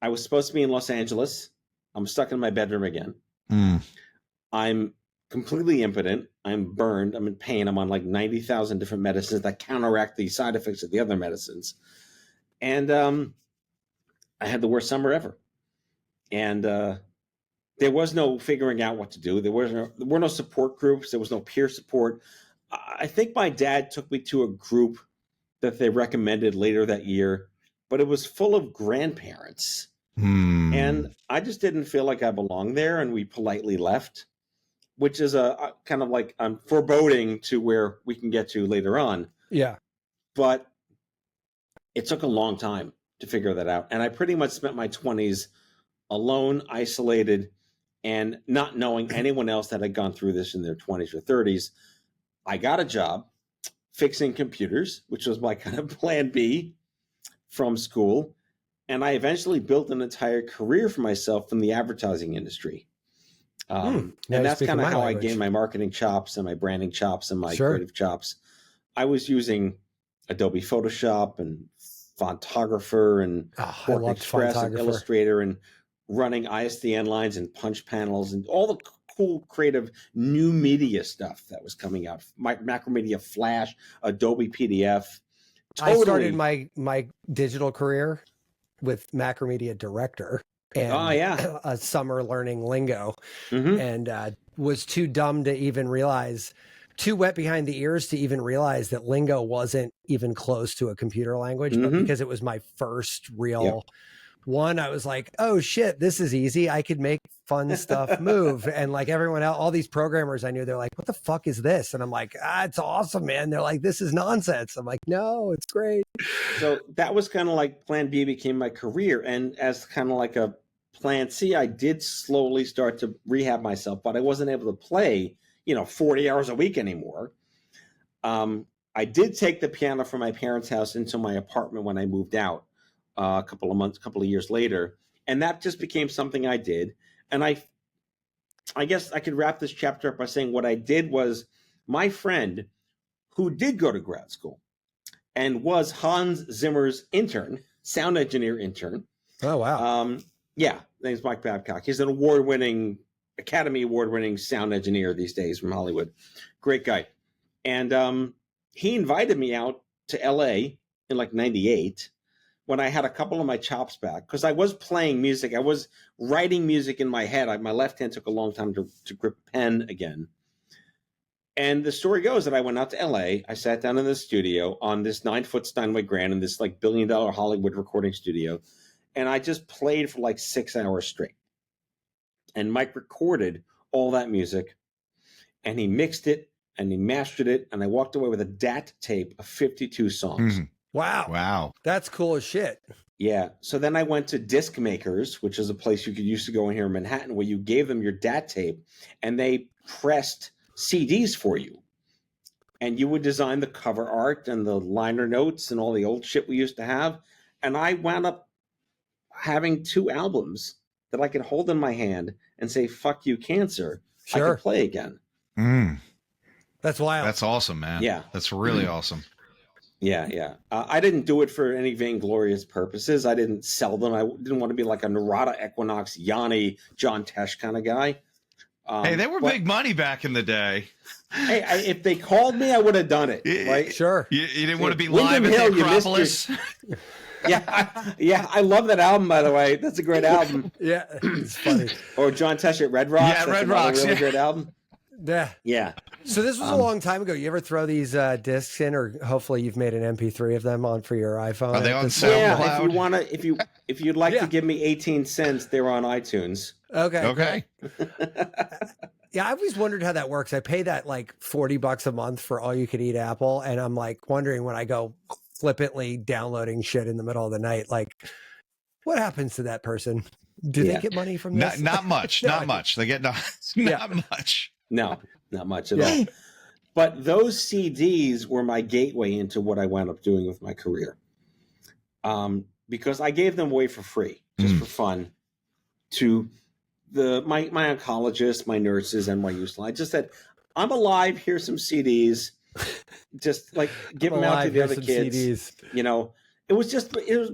Speaker 3: I was supposed to be in Los Angeles. I'm stuck in my bedroom again. I'm completely impotent. I'm burned. I'm in pain. I'm on like 90,000 different medicines that counteract the side effects of the other medicines. And I had the worst summer ever. And there was no figuring out what to do. There were no support groups. There was no peer support. I think my dad took me to a group that they recommended later that year, but it was full of grandparents. And I just didn't feel like I belonged there, and we politely left, which is a kind of like I'm foreboding to where we can get to later on.
Speaker 1: Yeah.
Speaker 3: But it took a long time to figure that out. And I pretty much spent my 20s alone, isolated, and not knowing anyone else that had gone through this in their 20s or 30s. I got a job fixing computers, which was my kind of plan B from school. And I eventually built an entire career for myself in the advertising industry. And that's kind of how I gained my marketing chops and my branding chops and my creative chops. I was using Adobe Photoshop and Fontographer and
Speaker 1: I
Speaker 3: Work
Speaker 1: loved
Speaker 3: Express and
Speaker 1: Fontographer.
Speaker 3: Illustrator and running ISDN lines and punch panels and all the cool, creative new media stuff that was coming out. Macromedia Flash, Adobe PDF.
Speaker 1: I started my digital career with Macromedia Director and a summer learning lingo, and was too dumb to even realize, too wet behind the ears to even realize that lingo wasn't even close to a computer language. But because it was my first real one, I was like, oh shit, this is easy. I could make fun stuff move. And like everyone else, all these programmers I knew, they're like, what the fuck is this? And I'm like, it's awesome, man. They're like, this is nonsense. I'm like, no, it's great.
Speaker 3: So that was kind of like Plan B became my career. And as kind of like a Plan C, I did slowly start to rehab myself, but I wasn't able to play, 40 hours a week anymore. I did take the piano from my parents' house into my apartment when I moved out a couple of years later. And that just became something I did. And I guess I could wrap this chapter up by saying what I did was my friend who did go to grad school and was Hans Zimmer's intern, sound engineer intern.
Speaker 1: Oh, wow.
Speaker 3: Yeah, name's Mike Babcock. He's an Academy Award-winning sound engineer these days from Hollywood. Great guy. And he invited me out to L.A. in like 98 when I had a couple of my chops back, because I was playing music. I was writing music in my head. My left hand took a long time to grip a pen again. And the story goes that I went out to L.A. I sat down in the studio on this 9-foot Steinway Grand in this like $1 billion Hollywood recording studio. And I just played for like 6 hours straight. And Mike recorded all that music, and he mixed it, and he mastered it, and I walked away with a DAT tape of 52 songs.
Speaker 1: Wow. That's cool as shit.
Speaker 3: Yeah. So then I went to Disc Makers, which is a place you could used to go in here in Manhattan, where you gave them your DAT tape, and they pressed CDs for you. And you would design the cover art and the liner notes and all the old shit we used to have. And I wound up having 2 albums that I could hold in my hand and say, fuck you, cancer.
Speaker 1: Sure.
Speaker 3: I could play again.
Speaker 1: That's wild.
Speaker 2: That's awesome, man.
Speaker 3: Yeah.
Speaker 2: That's really awesome.
Speaker 3: Yeah. I didn't do it for any vainglorious purposes. I didn't sell them. I didn't want to be like a Narada Equinox, Yanni, John Tesh kind of guy.
Speaker 2: Hey, they were big money back in the day.
Speaker 3: Hey, if they called me, I would have done it. Right?
Speaker 1: Sure.
Speaker 2: You didn't want to be
Speaker 3: Wyndham
Speaker 2: live at
Speaker 3: Hill,
Speaker 2: the
Speaker 3: you missed
Speaker 2: Acropolis?
Speaker 3: Yeah, I love that album, by the way. That's a great album.
Speaker 1: Yeah, it's funny.
Speaker 3: Or John Tesh at Red Rocks.
Speaker 2: Yeah,
Speaker 3: That's
Speaker 2: Red Rocks.
Speaker 3: Really great album.
Speaker 1: Yeah. So this was a long time ago. You ever throw these discs in, or hopefully you've made an MP3 of them on for your iPhone?
Speaker 2: Are they on SoundCloud?
Speaker 3: Yeah, if you want to, if you'd like to give me 18 cents, they're on iTunes.
Speaker 1: Okay. Yeah, I always wondered how that works. I pay that like $40 a month for all you could eat Apple, and I'm like wondering when I go flippantly downloading shit in the middle of the night, like what happens to that person? Do they get money from this?
Speaker 2: Not much. Not much. They get not much.
Speaker 3: No, not much at all. But those CDs were my gateway into what I wound up doing with my career. Because I gave them away for free, just for fun, to my oncologists, my nurses, and my USL. I just said, I'm alive, here's some CDs. Just like give them out to the other kids. CDs. It was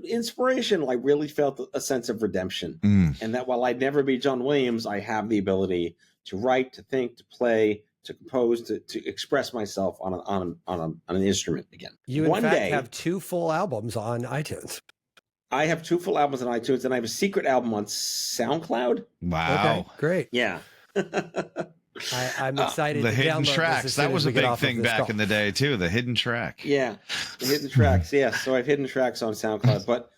Speaker 3: inspirational. I really felt a sense of redemption. And that while I'd never be John Williams, I have the ability to write, to think, to play, to compose, to express myself on an instrument again.
Speaker 1: You in fact have 2 full albums on iTunes.
Speaker 3: I have 2 full albums on iTunes, and I have a secret album on SoundCloud.
Speaker 2: Wow.
Speaker 1: Okay, great.
Speaker 3: Yeah.
Speaker 1: I'm excited.
Speaker 2: The
Speaker 1: to
Speaker 2: hidden
Speaker 1: download
Speaker 2: tracks.
Speaker 1: this
Speaker 2: that was a big thing back
Speaker 1: call.
Speaker 2: in the day too. The hidden track.
Speaker 3: Yeah, the hidden tracks. Yeah, so I have hidden tracks on SoundCloud. But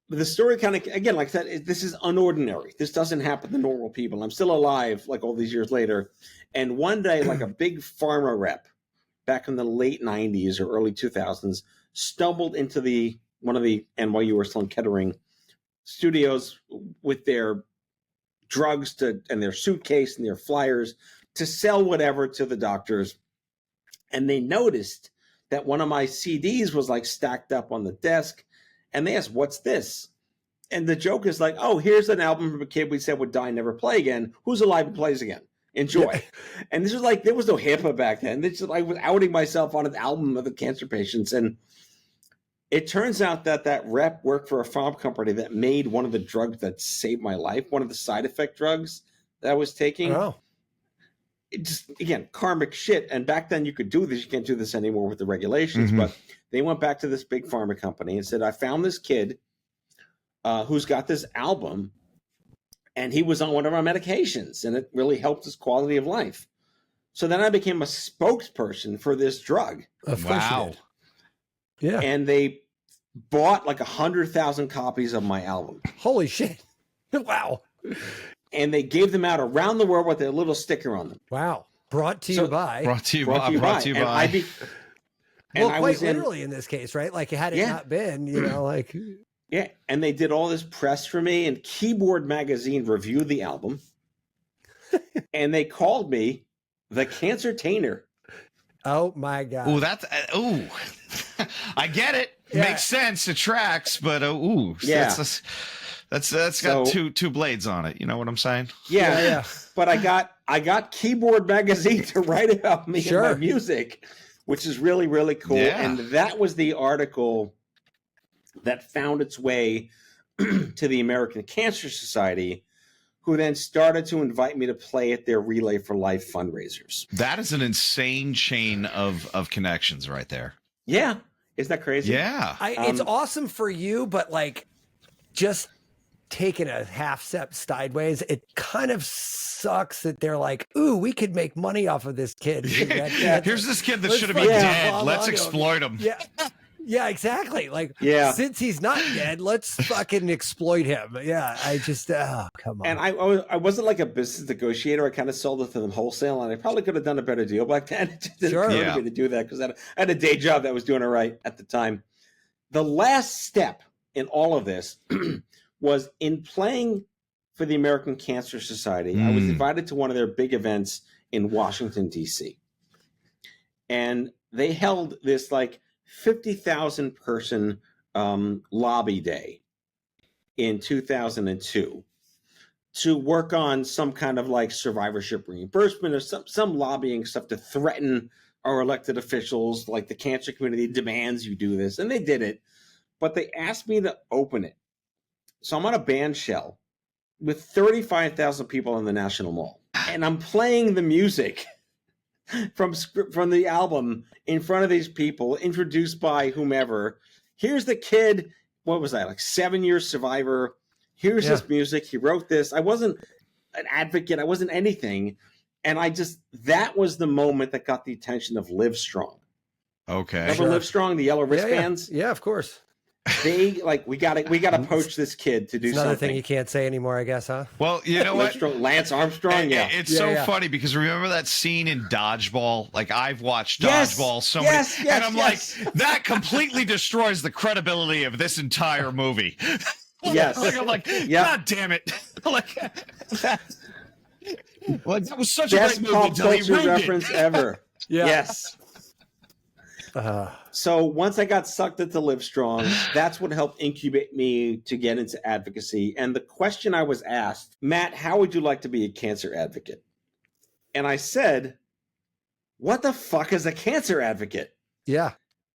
Speaker 3: the story kind of, again, like that, this is unordinary. This doesn't happen to normal people. I'm still alive like all these years later. And one day, like a big pharma rep back in the late 90s or early 2000s stumbled into one of the NYU or still in Kettering studios with their drugs and their suitcase and their flyers to sell whatever to the doctors. And they noticed that one of my CDs was like stacked up on the desk. And they asked, what's this? And the joke is like, oh, here's an album from a kid we said would die and never play again. Who's alive and plays again? Enjoy.
Speaker 1: Yeah.
Speaker 3: And this was like, there was no HIPAA back then. This is like, I was outing myself on an album of the cancer patients. And it turns out that that rep worked for a pharma company that made one of the drugs that saved my life, one of the side effect drugs that I was taking.
Speaker 1: Oh.
Speaker 3: It just, again, karmic shit. And back then you could do this. You can't do this anymore with the regulations. But they went back to this big pharma company and said, I found this kid who's got this album, and he was on one of our medications, and it really helped his quality of life. So then I became a spokesperson for this drug.
Speaker 2: Wow.
Speaker 1: Yeah.
Speaker 3: And they bought like 100,000 copies of my album.
Speaker 1: Holy shit. Wow.
Speaker 3: And they gave them out around the world with a little sticker on them.
Speaker 1: Wow. Brought to you by.
Speaker 2: Brought to you by.
Speaker 3: And
Speaker 1: Well,
Speaker 3: I
Speaker 1: quite
Speaker 3: was
Speaker 1: literally in this case, right? Like, had it not been, you know, like.
Speaker 3: Yeah, and they did all this press for me, and Keyboard Magazine reviewed the album, and they called me the Cancer-tainer.
Speaker 1: Oh my God.
Speaker 2: Ooh, that's I get it.
Speaker 1: Yeah.
Speaker 2: Makes sense. It tracks, but
Speaker 3: Yeah.
Speaker 2: that's got two blades on it. You know what I'm saying?
Speaker 3: Yeah. But I got Keyboard Magazine to write about me and my music, which is really, really cool.
Speaker 2: Yeah.
Speaker 3: And that was the article that found its way to the American Cancer Society, who then started to invite me to play at their Relay for Life fundraisers.
Speaker 2: That is an insane chain of connections right there.
Speaker 3: Yeah. Isn't that crazy?
Speaker 2: Yeah.
Speaker 1: It's awesome for you, but like just taking a half step sideways, it kind of sucks that they're like, ooh, we could make money off of this kid.
Speaker 2: Here's this kid that should have been
Speaker 1: fucking
Speaker 2: dead.
Speaker 1: glom
Speaker 2: Let's
Speaker 1: onto
Speaker 2: exploit him.
Speaker 1: Yeah. Yeah, exactly. Like, since he's not dead, let's fucking exploit him. Yeah, I just, oh, come on.
Speaker 3: And I wasn't like a business negotiator. I kind of sold it to them wholesale, and I probably could have done a better deal back then. It just didn't occur to me to do that because I had a day job that was doing it right at the time. The last step in all of this was in playing for the American Cancer Society. I was invited to one of their big events in Washington, D.C. And they held this like 50,000 person lobby day in 2002 to work on some kind of like survivorship reimbursement or some lobbying stuff to threaten our elected officials, like the cancer community demands you do this. And they did it, but they asked me to open it. So I'm on a band shell with 35,000 people in the National Mall, and I'm playing the music from the album in front of these people, introduced by whomever. Here's the kid. What was that? Like 7-year survivor. Here's his music. He wrote this. I wasn't an advocate. I wasn't anything. And that was the moment that got the attention of Live Strong.
Speaker 2: Okay.
Speaker 3: Remember Live Strong, the yellow wristbands?
Speaker 1: Yeah, of course.
Speaker 3: They like, we gotta poach this kid to do
Speaker 1: Another
Speaker 3: something.
Speaker 1: thing you can't say anymore, I guess, huh?
Speaker 2: Well, you know what?
Speaker 3: Lance Armstrong,
Speaker 2: It's so funny because remember that scene in Dodgeball? Like, I've watched Dodgeball so many, and I'm like, that completely destroys the credibility of this entire movie. I'm like, God damn it! Like, that was such a great movie.
Speaker 3: Pop culture reference ever.
Speaker 1: Yeah.
Speaker 3: Yes. So once I got sucked into Live Strong, that's what helped incubate me to get into advocacy. And the question I was asked, Matt, how would you like to be a cancer advocate? And I said, what the fuck is a cancer advocate?
Speaker 1: Yeah.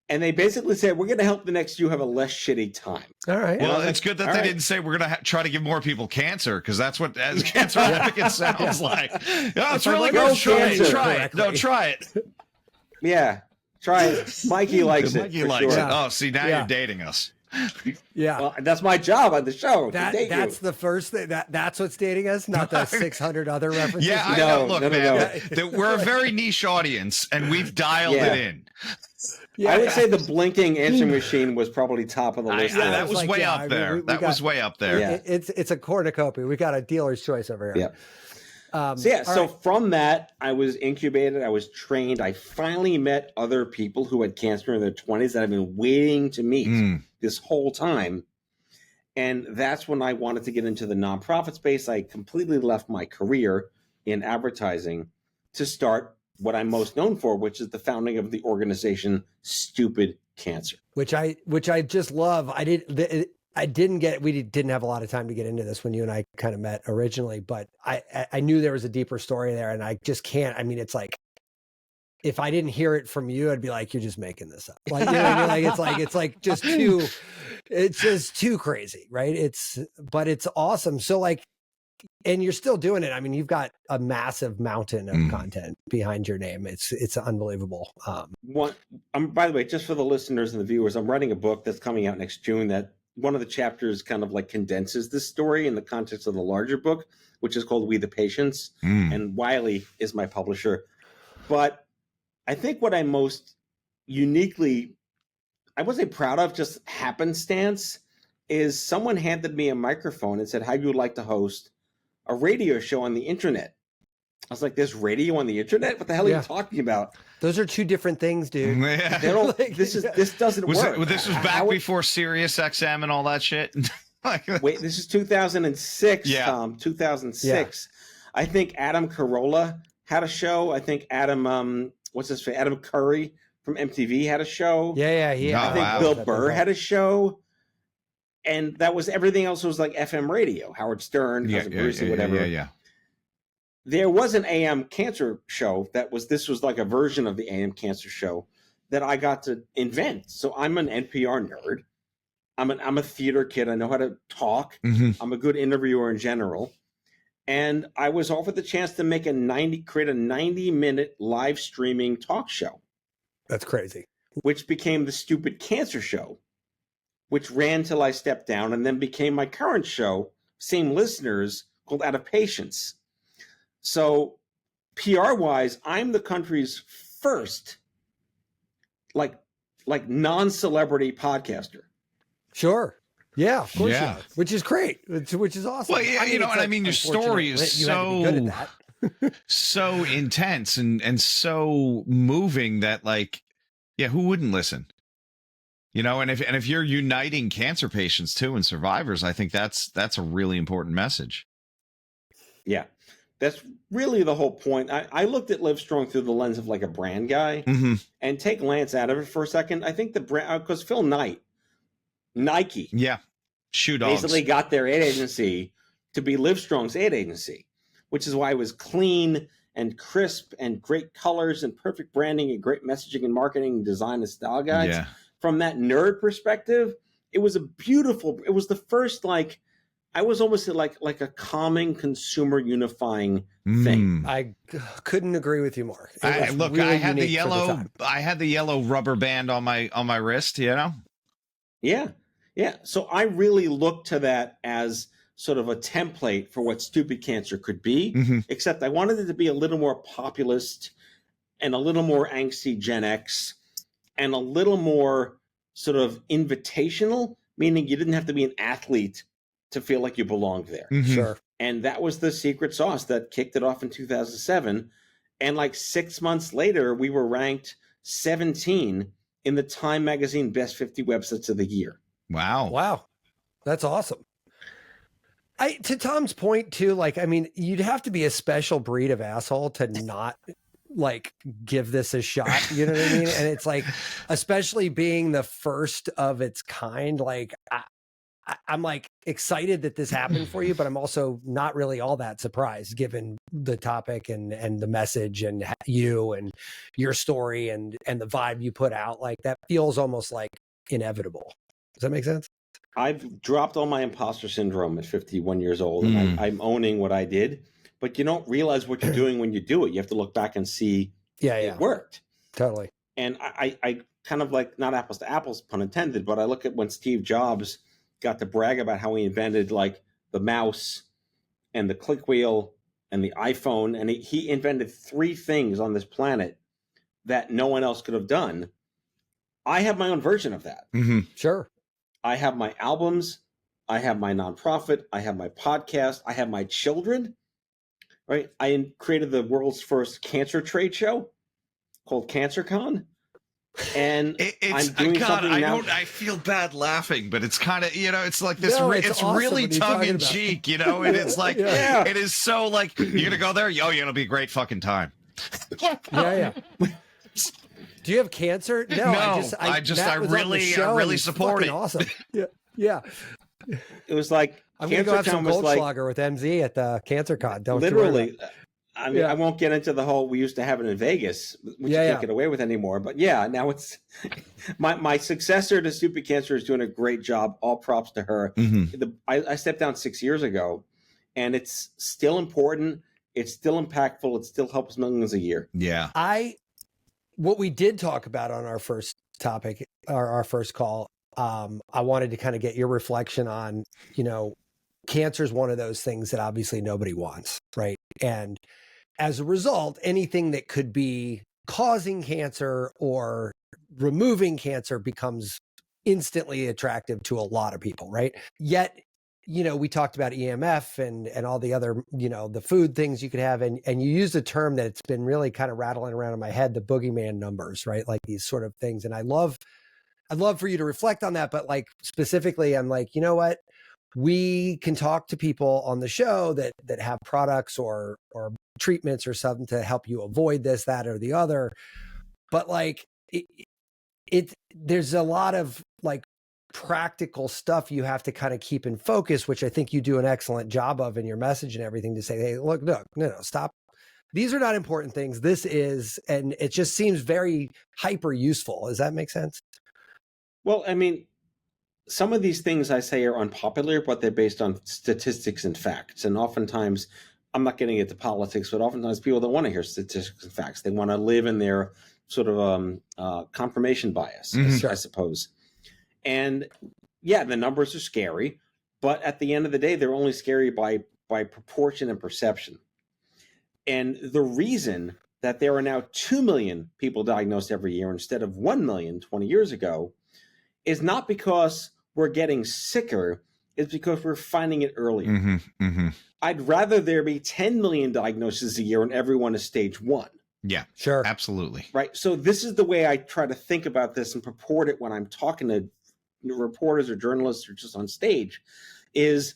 Speaker 3: And they basically said, we're going to help the next you have a less shitty time.
Speaker 1: All right.
Speaker 2: Well, it's good that they didn't say we're going to try to give more people cancer, because that's what as cancer advocate sounds like. Oh, it's really good. Try it. No, try it.
Speaker 3: Yeah. Try it. Mikey likes it.
Speaker 2: Mikey likes
Speaker 3: sure.
Speaker 2: it. Oh, see, now you're dating us.
Speaker 1: Yeah.
Speaker 3: Well, that's my job on the show.
Speaker 1: That's the first thing. That's what's dating us, not the 600 other references.
Speaker 2: Yeah, I know. Look, man, we're a very niche audience, and we've dialed it in.
Speaker 3: Yeah, I would say the blinking answering machine was probably top of the list.
Speaker 2: That was way up there. That was way up there.
Speaker 1: Yeah. It's a cornucopia. We got a dealer's choice over here.
Speaker 3: Yeah. So from that, I was incubated. I was trained. I finally met other people who had cancer in their 20s that I've been waiting to meet this whole time. And that's when I wanted to get into the nonprofit space. I completely left my career in advertising to start what I'm most known for, which is the founding of the organization Stupid Cancer.
Speaker 1: Which I just love. we didn't have a lot of time to get into this when you and I kind of met originally, but I knew there was a deeper story there, and I just can't. I mean, it's like, if I didn't hear it from you, I'd be like, you're just making this up. Like, you know what I mean? Like, it's just too crazy, right? But it's awesome. So like, and you're still doing it. I mean, you've got a massive mountain of content behind your name. It's unbelievable.
Speaker 3: By the way, just for the listeners and the viewers, I'm writing a book that's coming out next June that one of the chapters kind of like condenses this story in the context of the larger book, which is called We the Patients. And Wiley is my publisher. But I think what I'm most uniquely, I wasn't proud of, just happenstance, is someone handed me a microphone and said, how you would like to host a radio show on the internet? I was like, there's radio on the internet? What the hell are you talking about?
Speaker 1: Those are two different things, dude.
Speaker 2: Yeah.
Speaker 3: They don't, this doesn't work.
Speaker 2: This was back before Sirius XM and all that shit.
Speaker 3: Wait, this is 2006, Tom. 2006. Yeah. I think Adam Carolla had a show. I think Adam, what's his name? Adam Curry from MTV had a show.
Speaker 1: Yeah.
Speaker 3: I think Bill Burr had a show. And that was, everything else was like FM radio. Howard Stern, Brucey, whatever.
Speaker 2: Yeah.
Speaker 3: There was an AM cancer show this was like a version of the AM cancer show that I got to invent. So I'm an NPR nerd. I'm a theater kid. I know how to talk. I'm a good interviewer in general. And I was offered the chance to create a 90-minute live streaming talk show.
Speaker 1: That's crazy.
Speaker 3: Which became the Stupid Cancer Show, which ran till I stepped down, and then became my current show, same listeners, called Out of Patience. So PR-wise, I'm the country's first like non-celebrity podcaster.
Speaker 1: Sure. Yeah, of course. Yeah. Which is great. Which is awesome.
Speaker 2: Well, yeah, I mean, your story is so intense and so moving that, like, who wouldn't listen? And if you're uniting cancer patients too and survivors, I think that's a really important message. Yeah, that's really the whole point. I looked at Livestrong through the lens of like a brand guy, and take Lance out of it for a second. I think the brand, because Phil Knight, Nike, shoe dogs, basically got their ad agency to be Livestrong's ad agency, which is why it was clean and crisp and great colors and perfect branding and great messaging and marketing and design and style guides. Yeah. From that nerd perspective, it was it was the first, like, I was almost like a calming consumer unifying thing.
Speaker 1: I couldn't agree with you more.
Speaker 2: I had the yellow rubber band on my wrist, Yeah.
Speaker 3: So I really looked to that as sort of a template for what Stupid Cancer could be, except I wanted it to be a little more populist and a little more angsty Gen X and a little more sort of invitational, meaning you didn't have to be an athlete to feel like you belonged there.
Speaker 1: Sure.
Speaker 3: And that was the secret sauce that kicked it off in 2007. And like 6 months later, we were ranked 17 in the Time Magazine Best 50 Websites of the Year.
Speaker 1: Wow. That's awesome. To Tom's point too, like, I mean, you'd have to be a special breed of asshole to not like give this a shot. You know what I mean? And it's like, especially being the first of its kind, like I'm like excited that this happened for you, but I'm also not really all that surprised given the topic and the message and you and your story and the vibe you put out. Like, that feels almost like inevitable. Does that make sense?
Speaker 3: I've dropped all my imposter syndrome at 51 years old, and I'm owning what I did. But you don't realize what you're doing when you do it. You have to look back and see it worked.
Speaker 1: Totally.
Speaker 3: And I kind of, like, not apples to apples, pun intended, but I look at when Steve Jobs got to brag about how he invented, like, the mouse and the click wheel and the iPhone. And he invented 3 things on this planet that no one else could have done. I have my own version of that.
Speaker 1: Sure.
Speaker 3: I have my albums, I have my nonprofit, I have my podcast, I have my children, right? I created the world's first cancer trade show called CancerCon. And I'm doing something now.
Speaker 2: I feel bad laughing, but it's kind of, it's like this, it's
Speaker 1: awesome
Speaker 2: really tongue in cheek, and it's like, it is so like, you're going to go there? It'll be a great fucking time.
Speaker 1: Yeah. Do you have cancer? No,
Speaker 2: I really support it.
Speaker 1: Awesome. Yeah.
Speaker 3: it was like
Speaker 1: I'm going to go have some
Speaker 3: was like
Speaker 1: Goldschlager with MZ at the Cancer Con. Don't
Speaker 3: literally.
Speaker 1: You
Speaker 3: I mean, I won't get into the whole we used to have it in Vegas, which you can't get away with anymore. But yeah, now it's my successor to Stupid Cancer is doing a great job. All props to her. I stepped down 6 years ago, and it's still important. It's still impactful. It still helps millions a year.
Speaker 2: Yeah.
Speaker 1: What we did talk about on our first topic, or our first call, I wanted to kind of get your reflection on, cancer is one of those things that obviously nobody wants, right? And as a result, anything that could be causing cancer or removing cancer becomes instantly attractive to a lot of people, right? Yet, we talked about EMF and all the other, the food things you could have. And you used a term that's been really kind of rattling around in my head, the boogeyman numbers, right? Like these sort of things. And I'd love for you to reflect on that. But like specifically, I'm like, you know what? We can talk to people on the show that have products or treatments or something to help you avoid this, that, or the other. But like there's a lot of like practical stuff you have to kind of keep in focus, which I think you do an excellent job of in your message and everything, to say, hey, look, no, stop. These are not important things. This is, and it just seems very hyper useful. Does that make sense?
Speaker 3: Well, I mean, some of these things I say are unpopular, but they're based on statistics and facts. And oftentimes, I'm not getting into politics, but oftentimes people don't want to hear statistics and facts. They want to live in their sort of confirmation bias, I suppose. And yeah, the numbers are scary, but at the end of the day, they're only scary by proportion and perception. And the reason that there are now 2 million people diagnosed every year instead of 1 million 20 years ago is not because we're getting sicker, it's because we're finding it earlier. I'd rather there be 10 million diagnoses a year and everyone is stage 1.
Speaker 2: Yeah,
Speaker 1: sure.
Speaker 2: Absolutely.
Speaker 3: Right. So this is the way I try to think about this and purport it when I'm talking to reporters or journalists or just on stage, is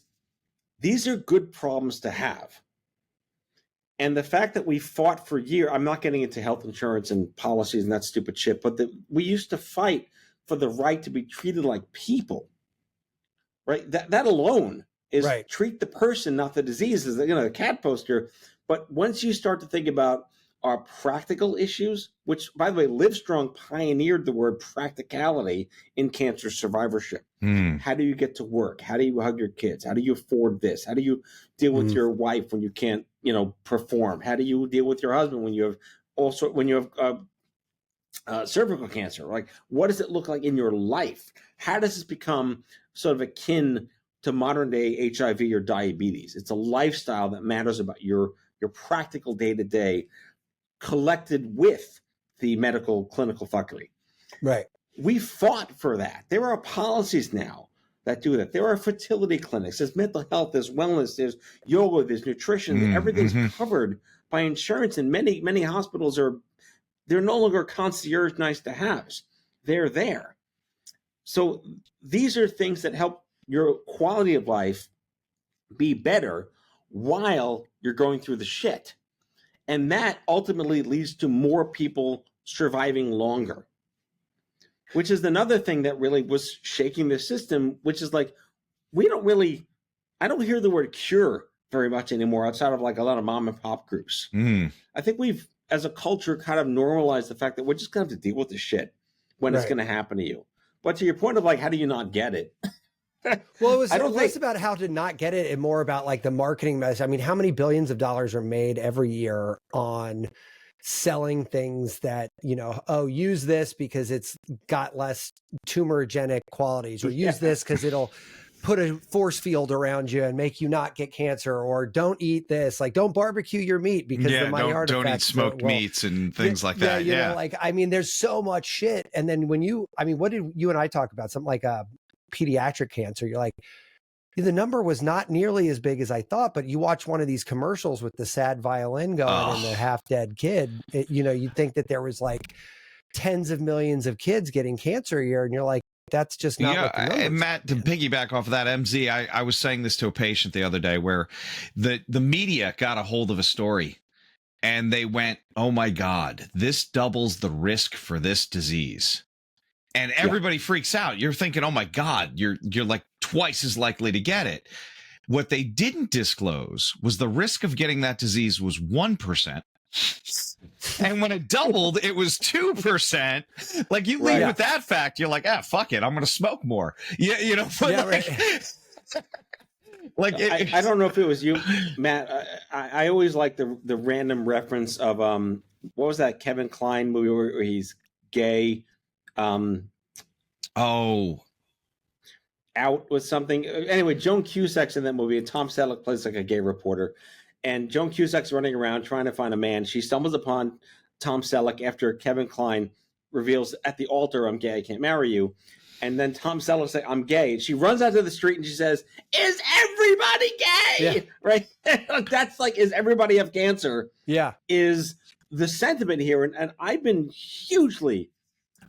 Speaker 3: these are good problems to have. And the fact that we fought for years, I'm not getting into health insurance and policies and that stupid shit, but we used to fight for the right to be treated like people, right? That alone is right. Treat the person, not the disease, is the cat poster. But once you start to think about our practical issues, which, by the way, Livestrong pioneered the word practicality in cancer survivorship. How do you get to work? How do you hug your kids? How do you afford this? How do you deal with your wife when you can't, perform? How do you deal with your husband when you have cervical cancer? Like, what does it look like in your life? How does this become sort of akin to modern day HIV or diabetes? It's a lifestyle that matters about your practical day-to-day, collected with the medical clinical fuckery.
Speaker 1: Right.
Speaker 3: We fought for that. There are policies now that do that. There are fertility clinics. There's mental health, there's wellness, there's yoga, there's nutrition. Everything's covered by insurance, and many hospitals they're no longer concierge nice to haves. They're there. So these are things that help your quality of life be better while you're going through the shit. And that ultimately leads to more people surviving longer, which is another thing that really was shaking the system, which is like, I don't hear the word cure very much anymore outside of like a lot of mom and pop groups. I think we've, as a culture, kind of normalized the fact that we're just going to have to deal with this shit when it's going to happen to you. But to your point of like, how do you not get it?
Speaker 1: Well, it was less about how to not get it and more about like the marketing message. I mean, how many billions of dollars are made every year on selling things that, use this because it's got less tumorigenic qualities, or use this because it'll put a force field around you and make you not get cancer, or don't eat this, like don't barbecue your meat because the myocarditis.
Speaker 2: Don't eat smoked meats and things like that.
Speaker 1: There's so much shit. And then what did you and I talk about? Something like pediatric cancer. You're like, the number was not nearly as big as I thought, but you watch one of these commercials with the sad violin going and the half dead kid, you'd think that there was like tens of millions of kids getting cancer a year. And you're like, that's just not what the numbers
Speaker 2: and Matt, to piggyback off of that, MZ, I was saying this to a patient the other day where the media got a hold of a story and they went, oh my God, this doubles the risk for this disease. and everybody freaks out. You're thinking, oh my God, you're like twice as likely to get it. What they didn't disclose was the risk of getting that disease was 1%. And when it doubled, it was 2%. Like, you leave with that fact, you're like, fuck it, I'm going to smoke more. Yeah, you know. But like,
Speaker 3: I don't know if it was you, Matt. I always like the random reference of what was that Kevin Kline movie where he's gay? Out with something. Anyway, Joan Cusack's in that movie, and Tom Selleck plays like a gay reporter. And Joan Cusack's running around trying to find a man. She stumbles upon Tom Selleck after Kevin Kline reveals at the altar, "I'm gay, I can't marry you." And then Tom Selleck says, "I'm gay." And she runs out to the street and she says, "Is everybody gay?" Yeah. Right? That's like, is everybody have cancer?
Speaker 1: Yeah.
Speaker 3: Is the sentiment here. And I've been hugely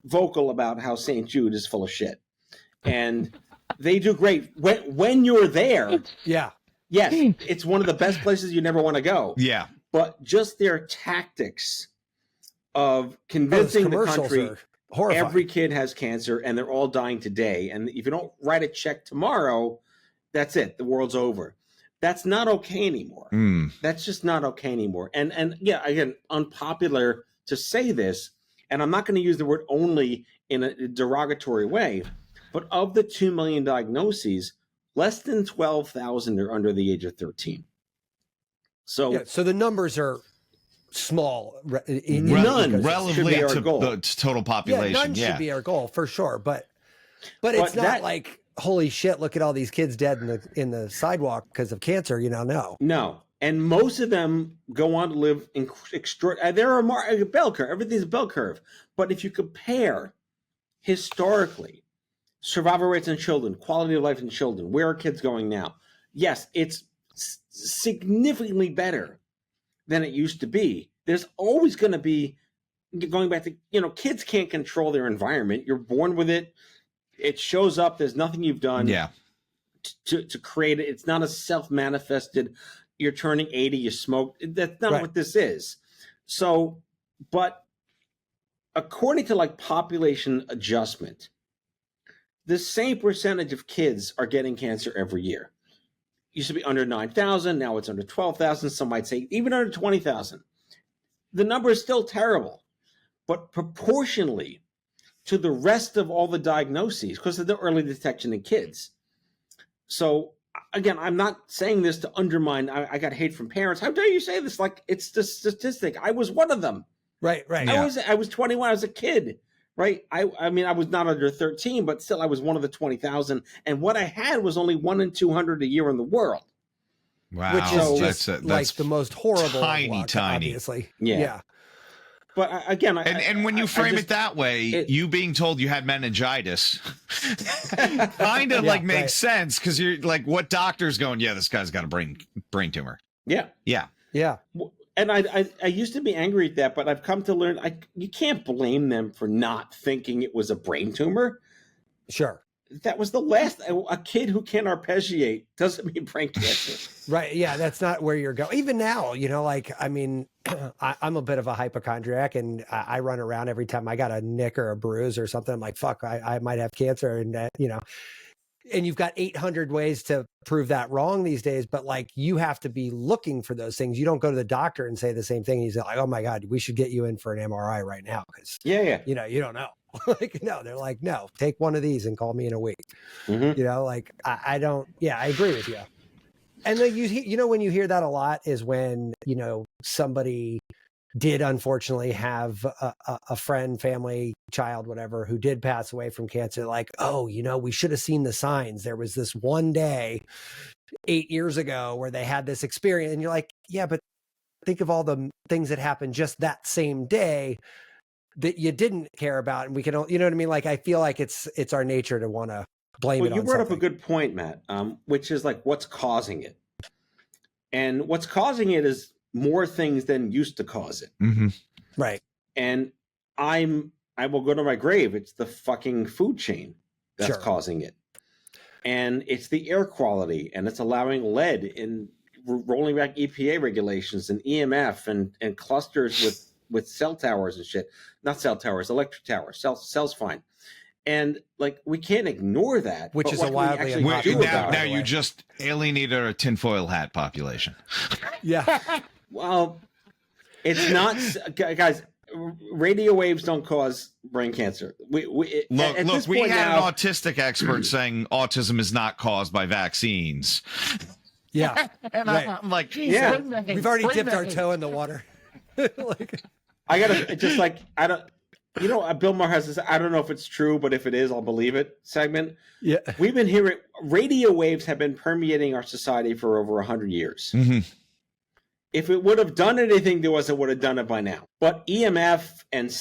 Speaker 3: vocal about how St. Jude is full of shit. And they do great. When you're there.
Speaker 1: Yeah.
Speaker 3: Yes, it's one of the best places you never want to go.
Speaker 2: Yeah.
Speaker 3: But just their tactics of convincing the country every kid has cancer and they're all dying today. And if you don't write a check tomorrow, that's it. The world's over. That's not okay anymore. That's just not okay anymore. And yeah, again, unpopular to say this, and I'm not going to use the word only in a derogatory way, but of the 2 million diagnoses, less than 12,000 are under the age of 13. So,
Speaker 1: so the numbers are small.
Speaker 3: None
Speaker 2: relatively to the total population.
Speaker 1: None should be our goal for sure. But it's not like, holy shit, look at all these kids dead in the sidewalk because of cancer. No. And most of them go on to live extraordinary. There are a bell curve. Everything's a bell curve. But if you compare historically, survival rates in children, quality of life in children, where are kids going now? Yes, it's significantly better than it used to be. There's always going to be, going back to, kids can't control their environment. You're born with it. It shows up. There's nothing you've done to create it. It's not a self-manifested, you're turning 80, you smoke. That's not what this is. So, but according to like population adjustment, the same percentage of kids are getting cancer every year. Used to be under 9,000. Now it's under 12,000. Some might say even under 20,000. The number is still terrible, but proportionally to the rest of all the diagnoses, because of the early detection in kids. So again, I'm not saying this to undermine. I got hate from parents. How dare you say this? Like, it's the statistic. I was one of them. Right.
Speaker 3: I was 21. I was a kid. Right. I mean, I was not under 13, but still I was one of the 20,000. And what I had was only 1 in 200 a year in the world.
Speaker 2: Wow.
Speaker 1: Which is just like the most horrible.
Speaker 2: Tiny.
Speaker 1: Obviously.
Speaker 3: Yeah. But again,
Speaker 2: and when you frame it that way, you being told you had meningitis kind of makes sense, because you're like, what doctor's going, yeah, this guy's got a brain tumor.
Speaker 3: Yeah. And I used to be angry at that, but I've come to learn you can't blame them for not thinking it was a brain tumor.
Speaker 1: Sure.
Speaker 3: That was the last. A kid who can't arpeggiate doesn't mean brain cancer.
Speaker 1: Right. Yeah, that's not where you're going. Even now, I mean, I'm a bit of a hypochondriac, and I run around every time I got a nick or a bruise or something. I'm like, fuck, I might have cancer. And, and you've got 800 ways to prove that wrong these days, but you have to be looking for those things. You don't go to the doctor and say the same thing. He's like, oh my God, we should get you in for an MRI right now. Cause you don't know. No, they're like, no, take one of these and call me in a week. Mm-hmm. I don't, I agree with you. And then when you hear that a lot is when, somebody did unfortunately have a friend, family, child, whatever, who did pass away from cancer. Like, oh, we should have seen the signs. There was this one day 8 years ago where they had this experience, and you're like, yeah, but think of all the things that happened just that same day that you didn't care about. And we can, you know what I mean? I feel like it's our nature to want to blame it on
Speaker 3: you brought
Speaker 1: something.
Speaker 3: up a good point, Matt, which is what's causing it. And what's causing it is more things than used to cause it.
Speaker 2: Mm-hmm.
Speaker 1: Right.
Speaker 3: And I will go to my grave. It's the fucking food chain that's causing it. And it's the air quality, and it's allowing lead in rolling back EPA regulations and EMF and clusters with cell towers and shit. Not cell towers, electric towers. Cells fine. And like, we can't ignore that.
Speaker 1: Which
Speaker 3: but
Speaker 1: is
Speaker 3: what
Speaker 1: a
Speaker 3: can we
Speaker 1: wildly
Speaker 3: actually
Speaker 1: unpopular
Speaker 3: do
Speaker 1: view,
Speaker 3: about
Speaker 2: now
Speaker 3: it?
Speaker 2: you just alienated a tinfoil hat population.
Speaker 1: Yeah.
Speaker 3: Well, it's not, guys. Radio waves don't cause brain cancer.
Speaker 2: Look, we had an autistic expert saying autism is not caused by vaccines.
Speaker 1: Yeah.
Speaker 2: And
Speaker 1: Right.
Speaker 2: I'm like,
Speaker 3: Yeah.
Speaker 1: We've already dipped our toe in the water. Like,
Speaker 3: I gotta just like, I don't, you know, Bill Maher has this, I don't know if it's true, but if it is, I'll believe it segment.
Speaker 1: yeah.
Speaker 3: We've been hearing, radio waves have been permeating our society for over 100 years.
Speaker 2: mm-hmm.
Speaker 3: If it would have done anything to us, it would have done it by now. But EMF and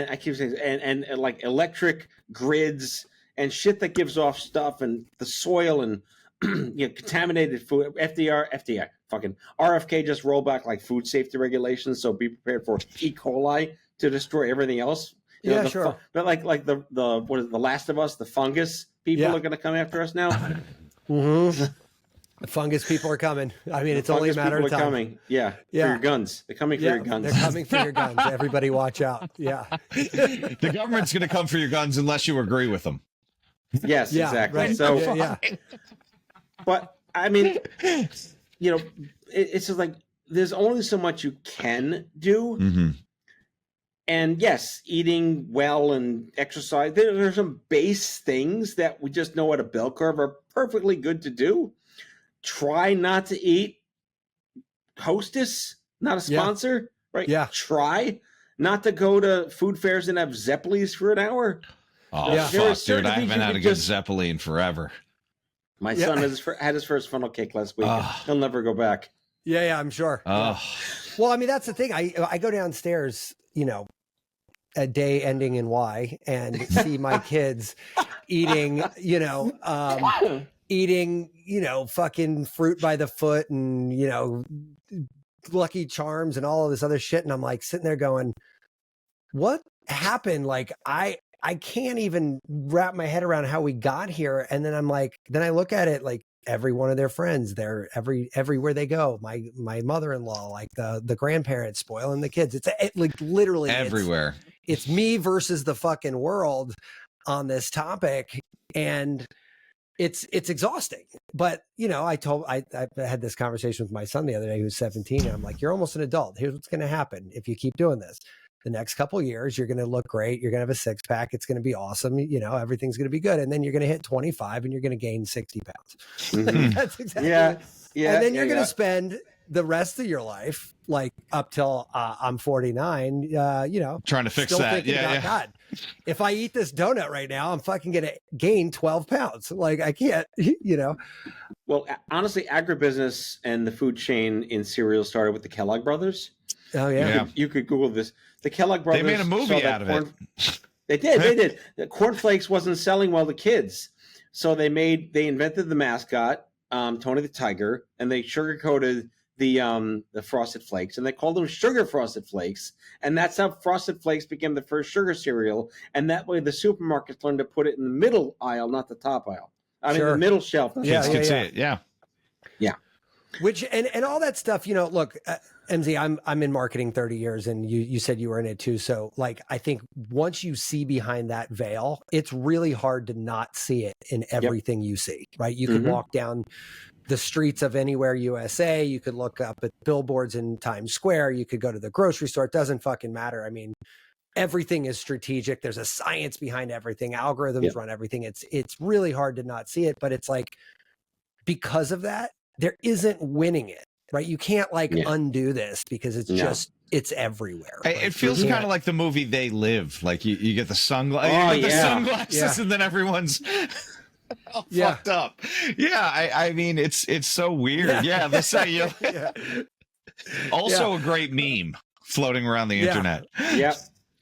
Speaker 3: I keep saying, and like electric grids and shit that gives off stuff, and the soil and you know, contaminated food. FDI, fucking RFK just rolled back like food safety regulations, so be prepared for E. coli to destroy everything else. You know,
Speaker 1: sure.
Speaker 3: But like the what is it, The Last of Us, the fungus people are going to come after us now.
Speaker 1: Mm-hmm. The fungus people are coming. I mean, it's only a matter of time.
Speaker 3: Coming. Yeah, for your guns. They're coming for your guns.
Speaker 1: They're coming for your guns. Everybody watch out. Yeah.
Speaker 2: The government's going to come for your guns unless you agree with them.
Speaker 3: Yes,
Speaker 1: Yeah,
Speaker 3: exactly.
Speaker 1: right.
Speaker 3: So,
Speaker 1: yeah.
Speaker 3: But I mean, you know, it's just like there's only so much you can do.
Speaker 2: Mm-hmm.
Speaker 3: And yes, eating well and exercise, there are some base things that we just know at a bell curve are perfectly good to do. Try not to eat Hostess, not a sponsor, right?
Speaker 1: Yeah.
Speaker 3: Try not to go to food fairs and have Zeppelis for an hour.
Speaker 2: Oh,
Speaker 1: Yeah.
Speaker 2: fuck, dude. I haven't had a good Zeppelin forever.
Speaker 3: My son had his first funnel cake last week. He'll never go back.
Speaker 1: Yeah, I'm sure.
Speaker 2: Oh.
Speaker 1: Well, I mean, that's the thing. I go downstairs, you know, a day ending in Y and see my kids eating, fucking fruit by the foot and, you know, Lucky Charms and all of this other shit. And I'm like sitting there going, what happened? Like, I can't even wrap my head around how we got here. And then I'm like, then I look at it like every one of their friends, they're everywhere they go. My mother-in-law, like the grandparents spoiling the kids. It's like literally
Speaker 2: everywhere.
Speaker 1: It's me versus the fucking world on this topic. And it's exhausting. But, you know, I had this conversation with my son the other day, who's 17, and I'm like, you're almost an adult. Here's what's going to happen if you keep doing this. The next couple of years, you're going to look great. You're going to have a six pack. It's going to be awesome. You know, everything's going to be good. And then you're going to hit 25 and you're going to gain 60 pounds.
Speaker 3: Mm-hmm.
Speaker 1: That's exactly
Speaker 3: Yeah.
Speaker 1: And then you're going to spend the rest of your life, like up till I'm 49, you know,
Speaker 2: trying to fix that. Yeah.
Speaker 1: God, if I eat this donut right now, I'm fucking going to gain 12 pounds. Like, I can't, you know.
Speaker 3: Well, honestly, agribusiness and the food chain in cereal started with the Kellogg brothers.
Speaker 1: Oh, yeah.
Speaker 3: You could Google this. The Kellogg brothers.
Speaker 2: They made a movie out of it.
Speaker 3: They did. The cornflakes wasn't selling well to kids. So they invented the mascot, Tony the Tiger, and they sugar-coated the Frosted Flakes, and they called them Sugar Frosted Flakes. And that's how Frosted Flakes became the first sugar cereal. And that way the supermarkets learned to put it in the middle aisle, not the top aisle. I mean, the middle shelf.
Speaker 2: Kids can see it. Yeah.
Speaker 1: Which, and all that stuff, you know, look, MZ, I'm in marketing 30 years and you said you were in it too. So like, I think once you see behind that veil, it's really hard to not see it in everything you see, right? You could walk down the streets of anywhere USA. You could look up at billboards in Times Square. You could go to the grocery store. It doesn't fucking matter. I mean, everything is strategic. There's a science behind everything. Algorithms run everything. It's really hard to not see it, but it's like, because of that, there isn't winning it, right? You can't undo this because it's just, it's everywhere. Right?
Speaker 2: It feels kind of like the movie They Live. Like you get the sunglasses, and then everyone's all fucked up. Yeah, I mean, it's so weird. Yeah, Also a great meme floating around the internet.
Speaker 3: Yep.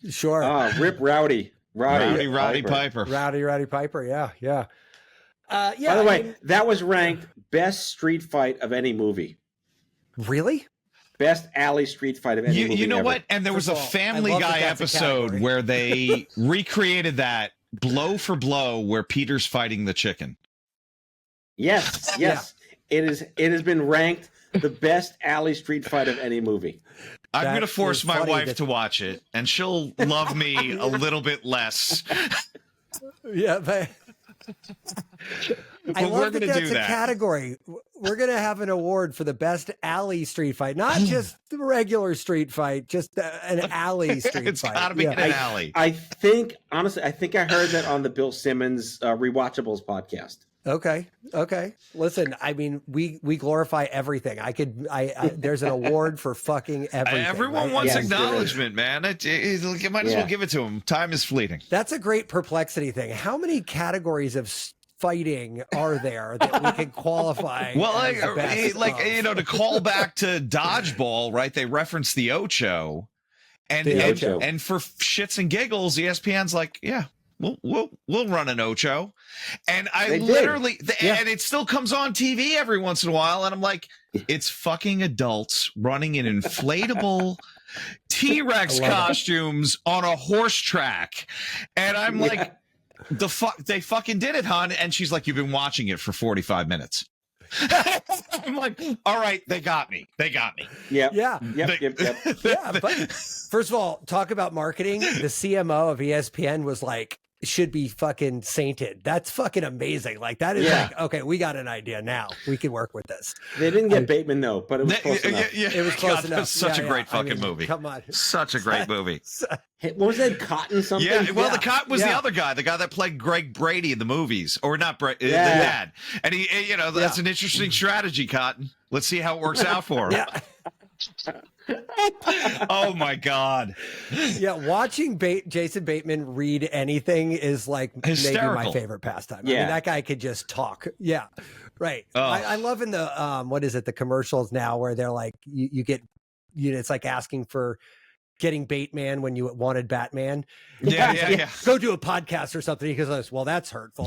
Speaker 1: Sure.
Speaker 3: Rip Rowdy
Speaker 2: Piper.
Speaker 1: Rowdy Piper. Yeah.
Speaker 3: By the way, that was ranked best street fight of any movie.
Speaker 1: Really?
Speaker 3: Best alley street fight of any movie.
Speaker 2: You know
Speaker 3: ever.
Speaker 2: what? And there was a Family Guy episode where they recreated that blow for blow where Peter's fighting the chicken.
Speaker 3: Yes. It has been ranked the best alley street fight of any movie.
Speaker 2: I'm going to force my wife to watch it, and she'll love me a little bit less.
Speaker 1: Yeah, but I
Speaker 2: But we're
Speaker 1: love that
Speaker 2: gonna
Speaker 1: that's
Speaker 2: do
Speaker 1: a
Speaker 2: that.
Speaker 1: category. We're going to have an award for the best alley street fight, not just the regular street fight, just an alley street
Speaker 2: It's
Speaker 1: fight.
Speaker 2: gotta be in an alley.
Speaker 3: I think, honestly, I think I heard that on the Bill Simmons Rewatchables podcast.
Speaker 1: Okay. Listen, I mean, we glorify everything. There's an award for fucking everything.
Speaker 2: Everyone
Speaker 1: right?
Speaker 2: wants
Speaker 3: Yes,
Speaker 2: acknowledgement, man. You might as well give it to them. Time is fleeting.
Speaker 1: That's a great perplexity thing. How many categories of fighting are there that we can qualify?
Speaker 2: Well,
Speaker 1: as the best of?
Speaker 2: to call back to dodgeball, right? They referenced the Ocho, and
Speaker 1: The
Speaker 2: and,
Speaker 1: Ocho.
Speaker 2: and for shits and giggles, ESPN's like, yeah, we'll run an Ocho, and
Speaker 3: They did.
Speaker 2: literally,
Speaker 1: Yeah.
Speaker 2: and it still comes on TV every once in a while, and I'm like, it's fucking adults running in inflatable T-Rex
Speaker 1: I love it.
Speaker 2: costumes on a horse track, and I'm like, they fucking did it, hon. And she's like, you've been watching it for 45 minutes. I'm like, all right, they got me.
Speaker 3: Yep.
Speaker 1: Yeah.
Speaker 3: Yep.
Speaker 1: Yeah, but first of all, talk about marketing. The CMO of ESPN was like, should be fucking sainted. That's fucking amazing. Like that is
Speaker 3: Yeah.
Speaker 1: like, okay, we got an idea now. We can work with this.
Speaker 3: They didn't get Bateman though, but it was close enough.
Speaker 1: It was close
Speaker 2: God,
Speaker 1: enough.
Speaker 2: that's such
Speaker 1: Yeah,
Speaker 2: a great
Speaker 1: yeah. I
Speaker 2: fucking
Speaker 1: mean,
Speaker 2: movie.
Speaker 1: Come on.
Speaker 2: Such a great movie.
Speaker 3: Hey, what was that? Cotton something?
Speaker 2: Yeah, well,
Speaker 1: Yeah.
Speaker 2: the cop was the
Speaker 1: Yeah.
Speaker 2: other guy, the guy that played Greg Brady in the movies, or not the
Speaker 3: Yeah.
Speaker 2: dad. And he, that's an interesting strategy, Cotton. Let's see how it works out for him.
Speaker 1: Yeah.
Speaker 2: Oh my God.
Speaker 1: Yeah, watching Jason Bateman read anything is like maybe
Speaker 2: Hysterical.
Speaker 1: my favorite pastime. I
Speaker 3: Yeah.
Speaker 1: mean, that guy could just talk. Yeah, right.
Speaker 2: Oh.
Speaker 1: I love in the what is it? The commercials now where they're like, you get, it's like asking for getting Bateman when you wanted Batman.
Speaker 2: Yeah.
Speaker 1: Go do a podcast or something. He goes, well, that's hurtful.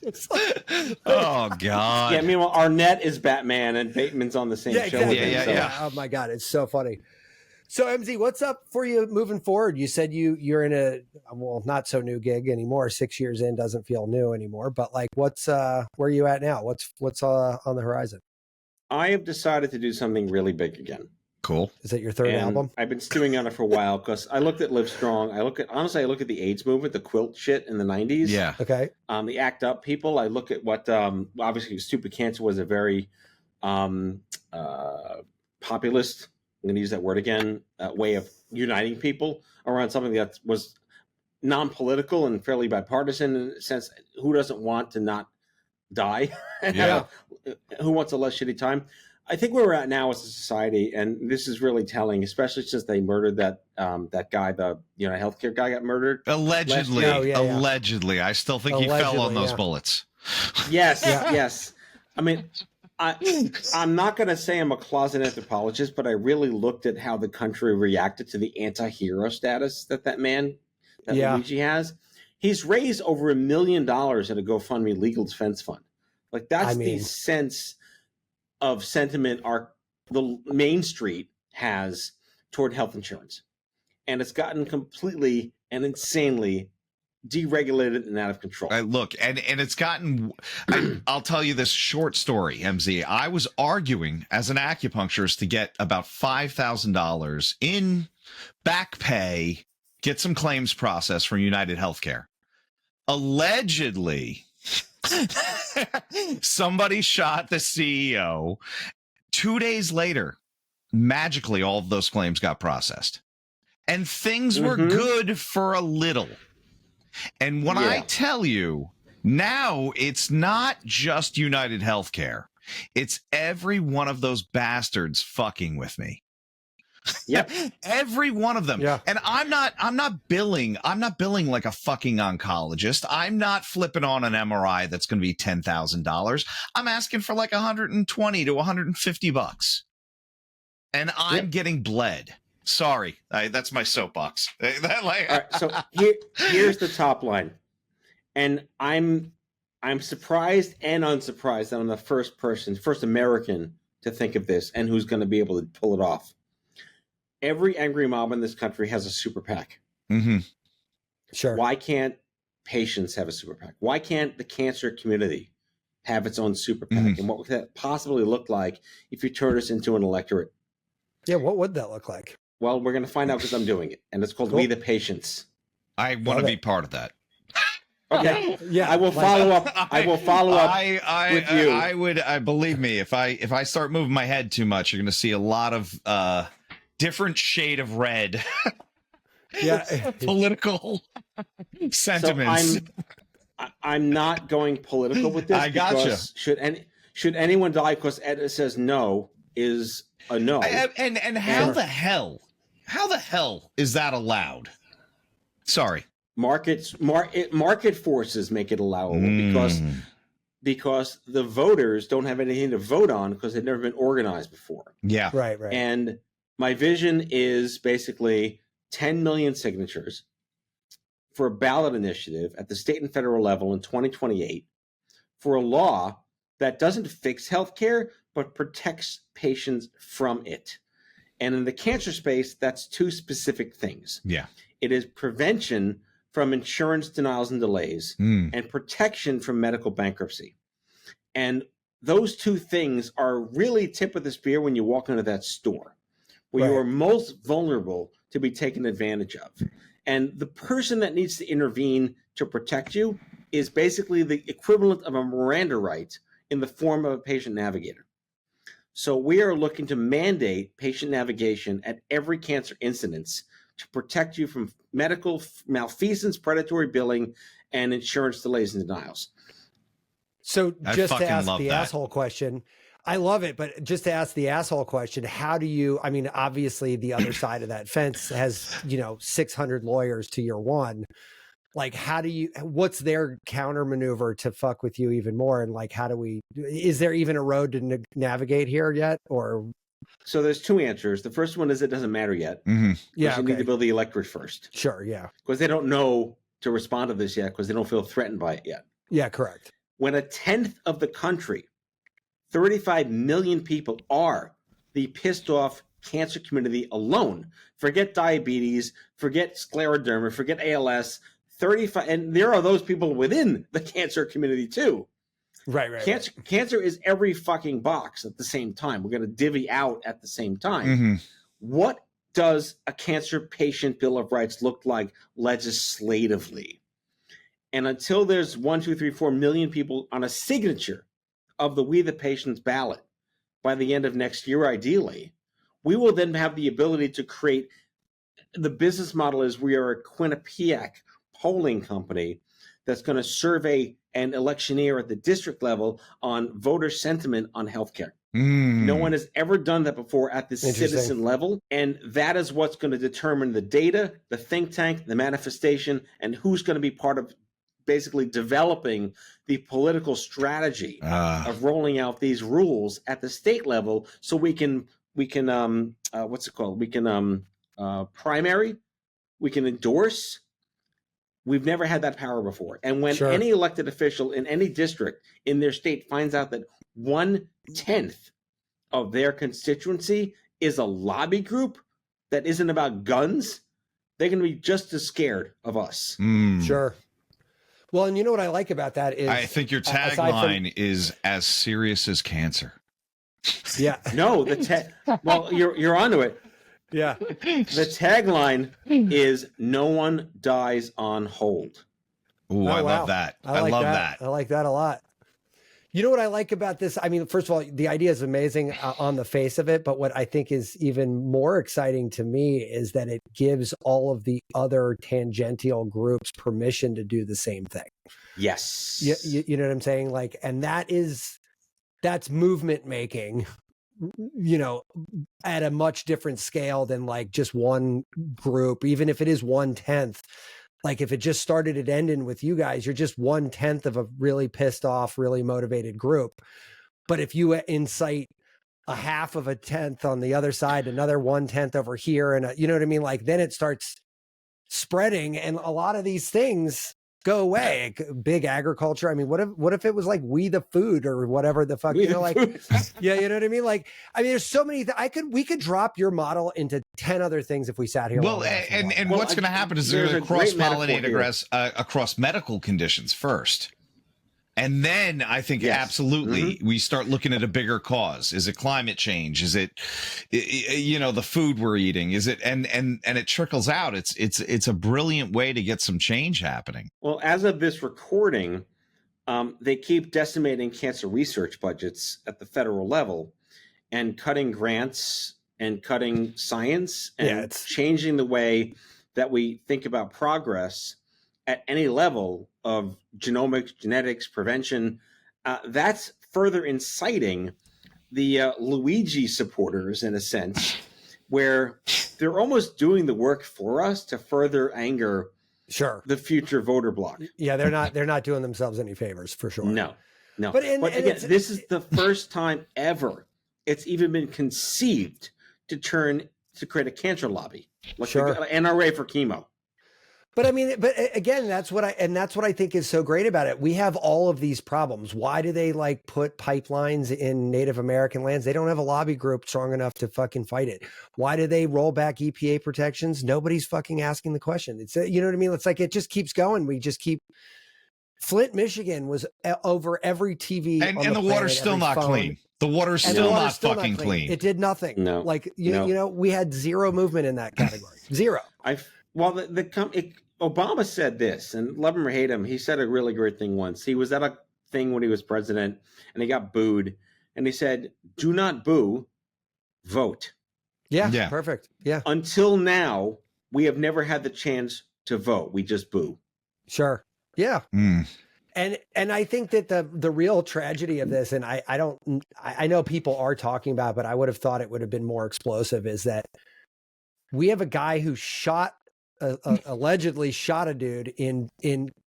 Speaker 1: It's like-
Speaker 2: Oh God.
Speaker 3: Yeah, meanwhile, Arnett is Batman and Bateman's on the same
Speaker 1: yeah,
Speaker 3: show.
Speaker 1: exactly.
Speaker 3: with him, so-
Speaker 2: Yeah.
Speaker 1: Oh my God, it's so funny. So MZ, what's up for you moving forward? You said you're in a, well, not so new gig anymore. 6 years in doesn't feel new anymore, but like what's where are you at now? What's on the horizon?
Speaker 3: I have decided to do something really big again.
Speaker 2: Cool.
Speaker 1: Is it your third
Speaker 3: And
Speaker 1: album?
Speaker 3: I've been stewing on it for a while because I looked at Live Strong. I look at the AIDS movement, the quilt shit in the 90s.
Speaker 2: Yeah.
Speaker 1: Okay.
Speaker 3: The ACT UP people. I look at what obviously Stupid Cancer was a very populist, I'm going to use that word again, way of uniting people around something that was non-political and fairly bipartisan in a sense. Who doesn't want to not die?
Speaker 2: Yeah.
Speaker 3: Who wants a less shitty time? I think where we're at now as a society, and this is really telling, especially since they murdered that guy, the healthcare guy got murdered.
Speaker 2: Allegedly.
Speaker 1: Oh, yeah.
Speaker 2: Allegedly. I still think he fell on
Speaker 1: Allegedly,
Speaker 2: those
Speaker 1: yeah.
Speaker 2: bullets.
Speaker 3: Yes,
Speaker 1: Yeah.
Speaker 3: yes. I mean, I'm not going to say I'm a closet anthropologist, but I really looked at how the country reacted to the anti-hero status that man, that
Speaker 1: Yeah.
Speaker 3: Luigi has. He's raised over $1 million at a GoFundMe legal defense fund. Like that's the sense of sentiment the Main Street has toward health insurance. And it's gotten completely and insanely deregulated and out of control.
Speaker 2: Look, and it's gotten, I'll tell you this short story, MZ. I was arguing as an acupuncturist to get about $5,000 in back pay, get some claims processed from United Healthcare. Allegedly, somebody shot the CEO. 2 days later, magically, all of those claims got processed. And things were good for a little. And when I tell you, now it's not just United Healthcare. It's every one of those bastards fucking with me.
Speaker 3: Yep.
Speaker 2: Every one of them.
Speaker 1: Yeah.
Speaker 2: And I'm not billing like a fucking oncologist. I'm not flipping on an MRI that's going to be $10,000. I'm asking for like 120 to 150 bucks. And I'm getting bled. Sorry. That's my soapbox.
Speaker 3: All right, so here's the top line. And I'm surprised and unsurprised that I'm the first American to think of this and who's going to be able to pull it off. Every angry mob in this country has a super PAC.
Speaker 2: Mm-hmm.
Speaker 1: Sure.
Speaker 3: Why can't patients have a super PAC? Why can't the cancer community have its own super PAC?
Speaker 2: Mm-hmm.
Speaker 3: And what would that possibly look like if you turn us into an electorate?
Speaker 1: Yeah. What would that look like?
Speaker 3: Well, we're going to find out because I'm doing it. And it's called
Speaker 1: Cool.
Speaker 3: We the Patients.
Speaker 2: I want to be part of that.
Speaker 3: Okay.
Speaker 1: Yeah.
Speaker 3: I will follow up. I will follow up with you.
Speaker 2: I would. Believe me, if I start moving my head too much, you're going to see a lot of different shade of red.
Speaker 1: Yeah.
Speaker 2: Political sentiments.
Speaker 3: So I'm not going political with this.
Speaker 2: I gotcha.
Speaker 3: Should anyone die because Ed says no is a no.
Speaker 2: And how the hell is that allowed? Sorry.
Speaker 3: Market forces make it allowable because the voters don't have anything to vote on because they've never been organized before.
Speaker 2: Yeah.
Speaker 1: Right.
Speaker 3: And my vision is basically 10 million signatures for a ballot initiative at the state and federal level in 2028 for a law that doesn't fix healthcare but protects patients from it. And in the cancer space, that's two specific things.
Speaker 2: Yeah.
Speaker 3: It is prevention from insurance denials and delays and protection from medical bankruptcy. And those two things are really tip of the spear when you walk into that store where you are most vulnerable to be taken advantage of. And the person that needs to intervene to protect you is basically the equivalent of a Miranda right in the form of a patient navigator. So we are looking to mandate patient navigation at every cancer incidence to protect you from medical malfeasance, predatory billing, and insurance delays and denials.
Speaker 1: So just to ask the
Speaker 2: that.
Speaker 1: asshole question, I love it, but just to ask the asshole question, how do you, I mean, obviously the other side of that fence has, 600 lawyers to your one. Like, what's their counter maneuver to fuck with you even more? And like, is there even a road to navigate here yet? Or
Speaker 3: so there's two answers. The first one is it doesn't matter yet.
Speaker 2: Mm-hmm.
Speaker 3: Yeah, you need to build the electorate first.
Speaker 1: Sure, yeah.
Speaker 3: Because they don't know to respond to this yet because they don't feel threatened by it yet.
Speaker 1: Yeah, correct.
Speaker 3: When a tenth of the country, 35 million people, are the pissed off cancer community alone, forget diabetes, forget scleroderma, forget ALS, 35, and there are those people within the cancer community too.
Speaker 1: Right.
Speaker 3: Cancer is every fucking box at the same time. We're going to divvy out at the same time.
Speaker 2: Mm-hmm.
Speaker 3: What does a cancer patient Bill of Rights look like legislatively? And until there's 1, 2, 3, 4 million people on a signature of the We the Patients ballot by the end of next year, ideally, we will then have the ability to create the business model is we are a Quinnipiac polling company that's going to survey and electioneer at the district level on voter sentiment on healthcare. No one has ever done that before at the citizen level. And that is what's going to determine the data, the think tank, the manifestation, and who's going to be part of basically developing the political strategy of rolling out these rules at the state level so we can what's it called? We can primary, we can endorse. We've never had that power before. And when any elected official in any district in their state finds out that 1/10 of their constituency is a lobby group that isn't about guns, they're going to be just as scared of us.
Speaker 1: Sure. Well, and you know what I like about that is
Speaker 2: I think your tagline is as serious as cancer.
Speaker 1: Yeah.
Speaker 3: No, well, you're onto it.
Speaker 1: Yeah.
Speaker 3: The tagline is "No one dies on hold."
Speaker 2: Ooh, I love that. I love that.
Speaker 1: I like that a lot. You know what I like about this? I mean, first of all, the idea is amazing on the face of it, but what I think is even more exciting to me is that it gives all of the other tangential groups permission to do the same thing.
Speaker 3: Yes.
Speaker 1: You know what I'm saying? Like, and that's movement making, at a much different scale than like just one group, even if it is 1/10. Like if it just started at ending with you guys, you're just 1/10 of a really pissed off, really motivated group. But if you incite a half of a tenth on the other side, another 1/10 over here, and you know what I mean? Like then it starts spreading, and a lot of these things go away. Big agriculture. I mean, what if it was like We the Food or whatever the fuck, like, yeah, you know what I mean? Like, I mean, there's so many, we could drop your model into 10 other things if we sat here.
Speaker 2: Well, and what's going to happen is they're going to cross-pollinate across medical conditions first. And then I think absolutely we start looking at a bigger cause. Is it climate change? Is it, the food we're eating? Is it, and it trickles out. It's a brilliant way to get some change happening.
Speaker 3: Well, as of this recording, they keep decimating cancer research budgets at the federal level and cutting grants and cutting science and changing the way that we think about progress at any level of genomics, genetics, prevention. That's further inciting the Luigi supporters, in a sense, where they're almost doing the work for us to further anger the future voter bloc.
Speaker 1: Yeah, they're not doing themselves any favors, for sure.
Speaker 3: No. But again, this is the first time ever it's even been conceived to create a cancer lobby, like the NRA for chemo.
Speaker 1: But I mean, again, that's what I think is so great about it. We have all of these problems. Why do they like put pipelines in Native American lands? They don't have a lobby group strong enough to fucking fight it. Why do they roll back EPA protections? Nobody's fucking asking the question. It's, you know what I mean? It's like, it just keeps going. We just keep. Flint, Michigan was over every TV.
Speaker 2: And the water's still not clean. The water's still not fucking clean.
Speaker 1: It did nothing.
Speaker 3: No.
Speaker 1: Like, you know, we had zero movement in that category. Zero.
Speaker 3: Obama said this, and love him or hate him, he said a really great thing once. He was at a thing when he was president, and he got booed, and he said, "Do not boo, vote."
Speaker 1: Yeah. Perfect. Yeah.
Speaker 3: Until now, we have never had the chance to vote. We just boo.
Speaker 1: Sure. Yeah. And I think that the real tragedy of this, and I know people are talking about it, but I would have thought it would have been more explosive, is that we have a guy who allegedly shot a dude in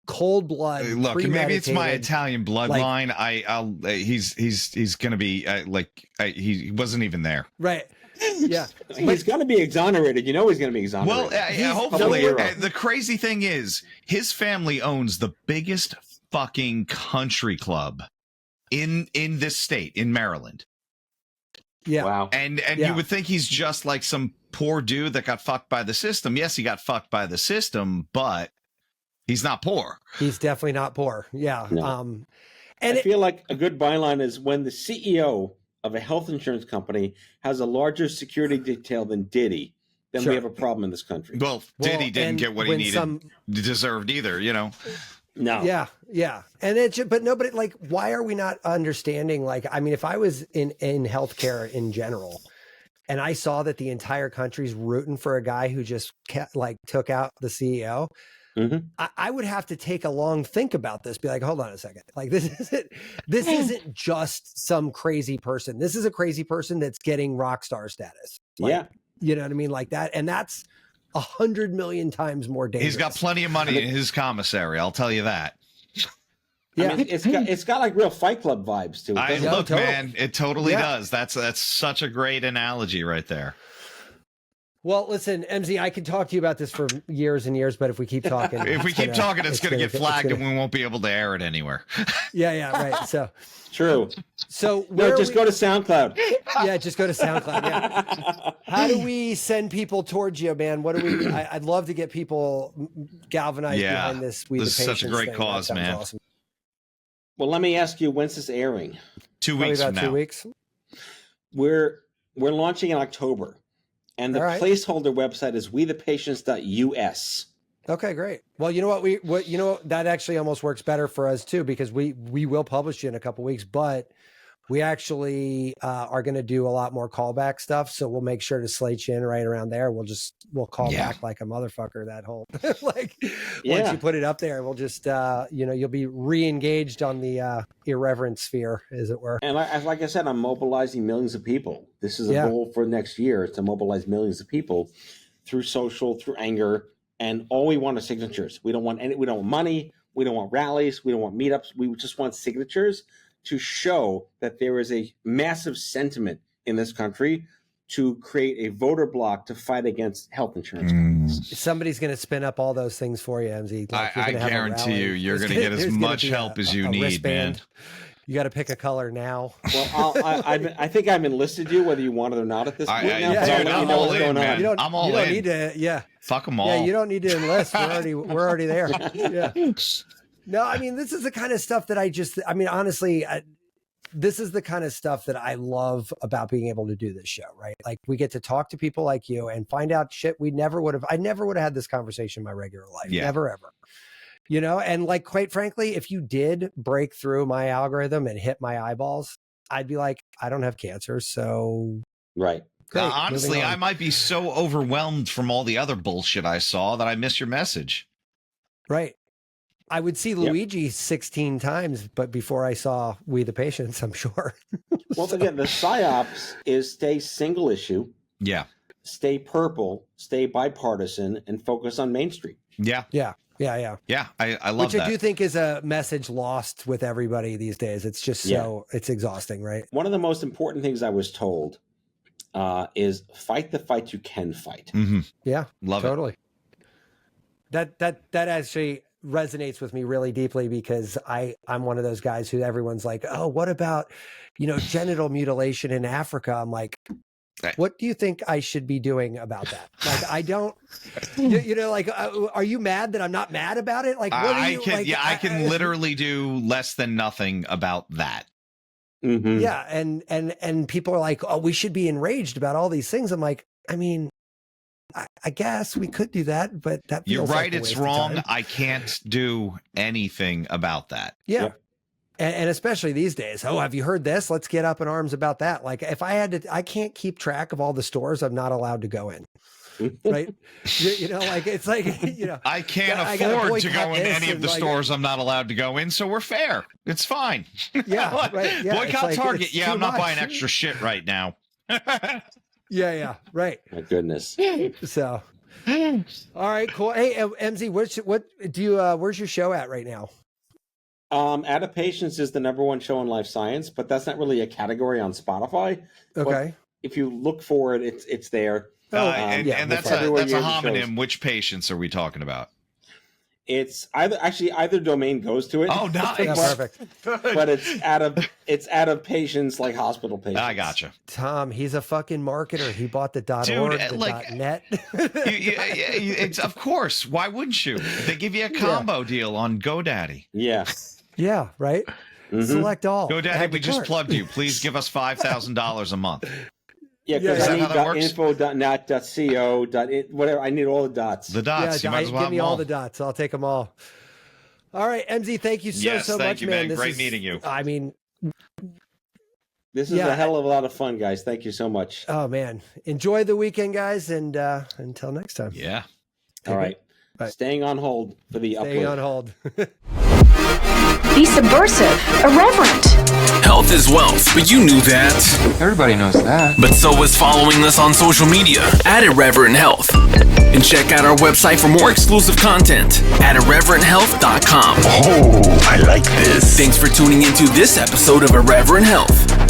Speaker 1: cold blood.
Speaker 2: Look, maybe it's my Italian bloodline. He's going to be he wasn't even there.
Speaker 1: Right. Yeah.
Speaker 3: He's going to be exonerated. You know he's going to be exonerated.
Speaker 2: Well, hopefully. The crazy thing is his family owns the biggest fucking country club in this state, in Maryland.
Speaker 1: Yeah.
Speaker 3: Wow.
Speaker 2: And you would think he's just like some poor dude that got fucked by the system. Yes, he got fucked by the system, but he's not poor.
Speaker 1: He's definitely not poor. Yeah.
Speaker 3: No. And I feel like a good byline is when the CEO of a health insurance company has a larger security detail than Diddy, then we have a problem in this country.
Speaker 2: Well, Diddy didn't get what he needed, deserved either, you know.
Speaker 3: No.
Speaker 1: Yeah. And but nobody, like, why are we not understanding? Like, I mean, if I was in healthcare in general, and I saw that the entire country's rooting for a guy who just took out the CEO, I would have to take a long think about this. Be like, hold on a second. Like, this isn't just some crazy person. This is a crazy person that's getting rock star status. Like, you know what I mean? Like that. And that's 100 million times more dangerous.
Speaker 2: He's got plenty of money in his commissary. I'll tell you that.
Speaker 3: Yeah, I mean, it's got like real Fight Club vibes to it.
Speaker 2: Look, man, it totally does. That's such a great analogy right there.
Speaker 1: Well, listen, MZ, I could talk to you about this for years and years, but if we keep talking,
Speaker 2: it's going to get flagged and we won't be able to air it anywhere.
Speaker 1: Yeah, right. So
Speaker 3: true.
Speaker 1: So
Speaker 3: go to SoundCloud.
Speaker 1: Yeah, just go to SoundCloud. Yeah. How do we send people towards you, man? What do we? I'd love to get people galvanized behind this.
Speaker 2: This is such a great cause, man.
Speaker 1: Awesome.
Speaker 3: Well, let me ask you, when's this airing?
Speaker 2: 2 weeks from now.
Speaker 1: 2 weeks.
Speaker 3: We're launching in October. And the placeholder website is wethepatients.us.
Speaker 1: Okay, great. Well, you know what? That actually almost works better for us too, because we will publish you in a couple weeks, but we actually are going to do a lot more callback stuff. So we'll make sure to slate you in right around there. We'll call back like a motherfucker that whole once you put it up there, we'll just you'll be re-engaged on the irreverent sphere, as it were.
Speaker 3: And like I said, I'm mobilizing millions of people. This is a goal for next year, is to mobilize millions of people through social, through anger, and all we want is signatures. We don't want money, we don't want rallies, we don't want meetups. We just want signatures to show that there is a massive sentiment in this country to create a voter bloc to fight against health insurance companies.
Speaker 1: Somebody's going to spin up all those things for you, MZ. Like,
Speaker 2: I guarantee you're going to get as much help as you need, man.
Speaker 1: You got to pick a color now.
Speaker 3: Well, I think I've enlisted you, whether you want it or not at this point.
Speaker 2: I'm all in, man.
Speaker 1: You don't need to,
Speaker 2: fuck them all.
Speaker 1: Yeah, you don't need to enlist. We're already there. Yeah. No, I mean, this is the kind of stuff that honestly, this is the kind of stuff that I love about being able to do this show, right? Like we get to talk to people like you and find out shit I never would have had this conversation in my regular life.
Speaker 2: Yeah.
Speaker 1: Never, ever. And like, quite frankly, if you did break through my algorithm and hit my eyeballs, I'd be like, I don't have cancer. So
Speaker 3: Right.
Speaker 1: great,
Speaker 2: honestly, I might be so overwhelmed from all the other bullshit I saw that I miss your message.
Speaker 1: Right. I would see Luigi 16 times, but before I saw We the Patients, I'm sure.
Speaker 3: Well, again, the psyops is stay single issue,
Speaker 2: Yeah.
Speaker 3: stay purple, stay bipartisan, and focus on Main Street.
Speaker 2: Yeah.
Speaker 1: Yeah.
Speaker 2: Yeah. I love
Speaker 1: Which
Speaker 2: that.
Speaker 1: I do think is a message lost with everybody these days. It's just it's exhausting, right?
Speaker 3: One of the most important things I was told is fight the fight you can fight.
Speaker 2: Mm-hmm.
Speaker 1: Yeah.
Speaker 2: Love it.
Speaker 1: Totally. That actually resonates with me really deeply because I'm one of those guys who everyone's like, oh, what about, genital mutilation in Africa? I'm like, what do you think I should be doing about that? Like, I don't, are you mad that I'm not mad about it? Like, what are you,
Speaker 2: I can literally do less than nothing about that.
Speaker 3: Mm-hmm.
Speaker 1: Yeah. And people are like, oh, we should be enraged about all these things. I'm like, I mean, I guess we could do that, but that feels
Speaker 2: You're right.
Speaker 1: like a
Speaker 2: It's
Speaker 1: waste of
Speaker 2: wrong.
Speaker 1: time.
Speaker 2: I can't do anything about that.
Speaker 1: Yeah.
Speaker 3: Yep.
Speaker 1: And especially these days. Oh, have you heard this? Let's get up in arms about that. Like if I had to, I can't keep track of all the stores I'm not allowed to go in. Right. It's like,
Speaker 2: I can't
Speaker 1: I gotta
Speaker 2: afford to go
Speaker 1: boycott
Speaker 2: in
Speaker 1: this
Speaker 2: any of
Speaker 1: and,
Speaker 2: the
Speaker 1: like-
Speaker 2: stores I'm not allowed to go in. So we're fair. It's fine.
Speaker 1: Yeah. Right. Yeah.
Speaker 2: Boycott
Speaker 1: it's like,
Speaker 2: Target.
Speaker 1: it's
Speaker 2: Yeah.
Speaker 1: too
Speaker 2: I'm not
Speaker 1: much.
Speaker 2: buying extra shit right now.
Speaker 1: Yeah. Right.
Speaker 3: My goodness.
Speaker 1: So, all right, cool. Hey, MZ, what do you, where's your show at right now?
Speaker 3: Out of Patience is the #1 show in life science, but that's not really a category on Spotify.
Speaker 1: Okay.
Speaker 3: If you look for it, it's there.
Speaker 2: And that's a
Speaker 3: everywhere you have
Speaker 2: homonym.
Speaker 3: shows.
Speaker 2: Which patients are we talking about?
Speaker 3: It's either domain goes to it.
Speaker 2: Oh, nice.
Speaker 1: Yeah, perfect.
Speaker 3: But it's out of patients like hospital patients.
Speaker 2: I gotcha.
Speaker 1: Tom, he's a fucking marketer. He bought the
Speaker 2: Dude,
Speaker 1: .org, the .net.
Speaker 2: It's of course. Why wouldn't you? They give you a combo deal on GoDaddy.
Speaker 3: Yeah.
Speaker 1: Yeah, right.
Speaker 3: Mhm.
Speaker 1: Select all.
Speaker 2: GoDaddy,
Speaker 1: Add
Speaker 2: we
Speaker 1: to
Speaker 2: just
Speaker 1: cart.
Speaker 2: plugged you. Please give us $5,000 a month.
Speaker 3: Yeah,
Speaker 1: Yeah,
Speaker 3: because
Speaker 1: is
Speaker 3: I
Speaker 2: that how that
Speaker 3: need
Speaker 2: works?
Speaker 3: .info, .net, .co, whatever. I need all the dots.
Speaker 2: The dots.
Speaker 1: Yeah,
Speaker 2: you might as well
Speaker 1: give
Speaker 2: have
Speaker 1: me
Speaker 2: them
Speaker 1: all the dots. I'll take them all. All right, MZ, thank you so
Speaker 2: Yes,
Speaker 1: so
Speaker 2: thank
Speaker 1: much,
Speaker 2: you,
Speaker 1: man.
Speaker 2: man.
Speaker 1: This
Speaker 2: Great
Speaker 1: is-
Speaker 2: meeting you.
Speaker 1: I mean,
Speaker 3: This is
Speaker 1: Yeah.
Speaker 3: a hell of a lot of fun, guys. Thank you so much.
Speaker 1: oh man, enjoy the weekend, guys, and until next time.
Speaker 2: Yeah.
Speaker 3: All right.
Speaker 1: Bye.
Speaker 3: Staying on hold for the
Speaker 1: Staying
Speaker 3: upload.
Speaker 1: on hold.
Speaker 4: Be subversive, irreverent.
Speaker 5: Health is wealth, but you knew that.
Speaker 6: Everybody knows that.
Speaker 5: But so is following us on social media at Irreverent Health. And check out our website for more exclusive content at irreverenthealth.com.
Speaker 6: Oh, I like this.
Speaker 5: Thanks for tuning into this episode of Irreverent Health.